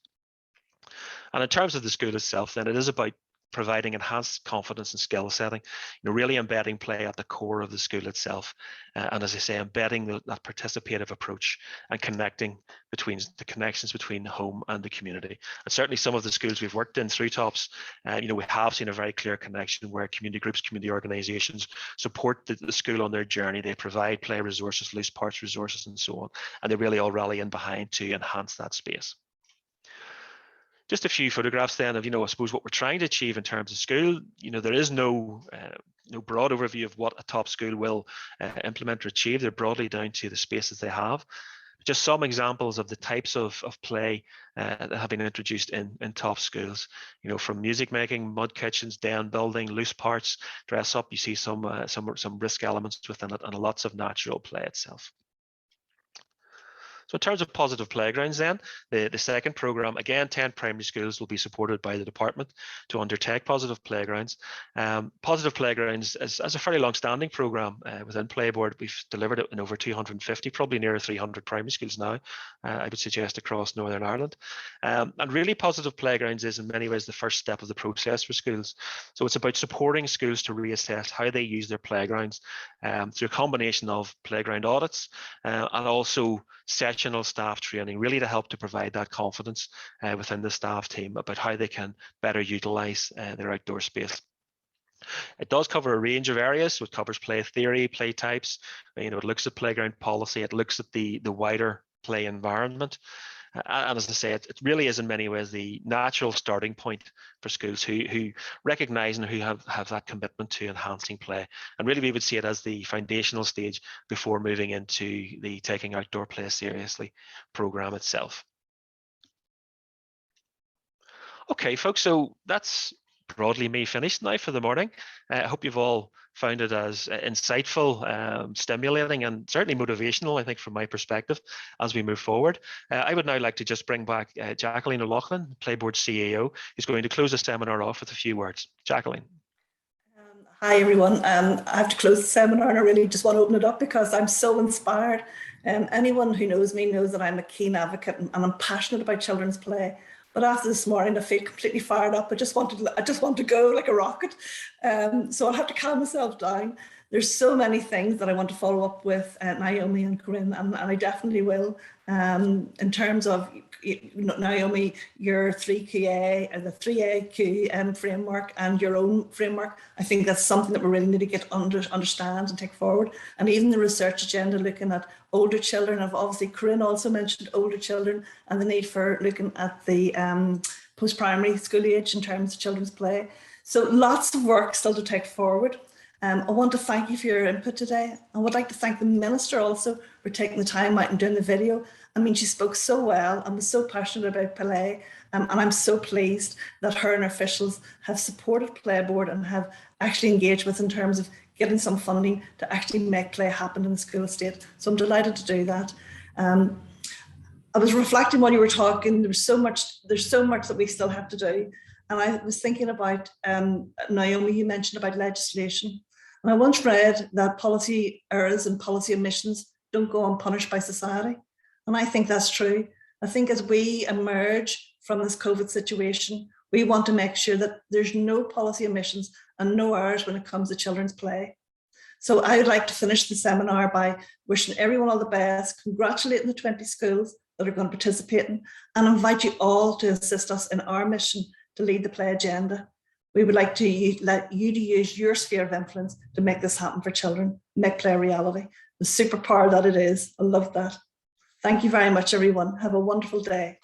And in terms of the school itself, then it is about providing enhanced confidence and skill setting, really embedding play at the core of the school itself. And as I say, embedding that participative approach and connecting between the connections between home and the community. And certainly some of the schools we've worked in through TOPS, we have seen a very clear connection where community groups, community organizations support the school on their journey. They provide play resources, loose parts resources, and so on. And they really all rally in behind to enhance that space. Just a few photographs then of, I suppose what we're trying to achieve in terms of school. There is no broad overview of what a top school will implement or achieve. They're broadly down to the spaces they have. Just some examples of the types of play that have been introduced in top schools, from music making, mud kitchens, den building, loose parts, dress up. You see some risk elements within it and lots of natural play itself. So in terms of positive playgrounds then, the second programme, again, 10 primary schools will be supported by the department to undertake positive playgrounds. Positive playgrounds is a fairly long-standing programme within PlayBoard. We've delivered it in over 250, probably near 300 primary schools now, I would suggest, across Northern Ireland. And really positive playgrounds is in many ways the first step of the process for schools. So it's about supporting schools to reassess how they use their playgrounds through a combination of playground audits and also sessional staff training, really to help to provide that confidence within the staff team about how they can better utilise their outdoor space. It does cover a range of areas, so it covers play theory, play types, it looks at playground policy, it looks at the wider play environment. And as I say, it really is in many ways the natural starting point for schools who recognise and who have that commitment to enhancing play. And really we would see it as the foundational stage before moving into the Taking Outdoor Play Seriously programme itself. Okay, folks, so that's broadly me finished now for the morning. I hope you've all found it as insightful, stimulating, and certainly motivational, I think, from my perspective as we move forward. I would now like to just bring back Jacqueline O'Loughlin, PlayBoard CEO, who's going to close the seminar off with a few words. Jacqueline. Hi everyone. I have to close the seminar and I really just want to open it up because I'm so inspired. Anyone who knows me knows that I'm a keen advocate and I'm passionate about children's play. But after this morning, I feel completely fired up. I just want to go like a rocket. So I'll have to calm myself down. There's so many things that I want to follow up with Naomi and Corinne, and I definitely will. In terms of Naomi, your 3QA and the 3AQ framework and your own framework, I think that's something that we really need to get understand and take forward. And even the research agenda looking at older children, obviously Corinne also mentioned older children and the need for looking at the post-primary school age in terms of children's play. So lots of work still to take forward. I want to thank you for your input today. I would like to thank the Minister also for taking the time out and doing the video. I mean, she spoke so well and was so passionate about play, and I'm so pleased that her and her officials have supported PlayBoard and have actually engaged with in terms of getting some funding to actually make play happen in the school estate. So I'm delighted to do that. I was reflecting while you were talking, there's so much that we still have to do. And I was thinking about, Naomi, you mentioned about legislation. And I once read that policy errors and policy omissions don't go unpunished by society. And I think that's true. I think as we emerge from this COVID situation, we want to make sure that there's no policy omissions and no errors when it comes to children's play. So I would like to finish the seminar by wishing everyone all the best, congratulating the 20 schools that are going to participate in, and invite you all to assist us in our mission to lead the play agenda. We would like to let you to use your sphere of influence to make this happen for children, make play a reality. The superpower that it is. I love that. Thank you very much, everyone. Have a wonderful day.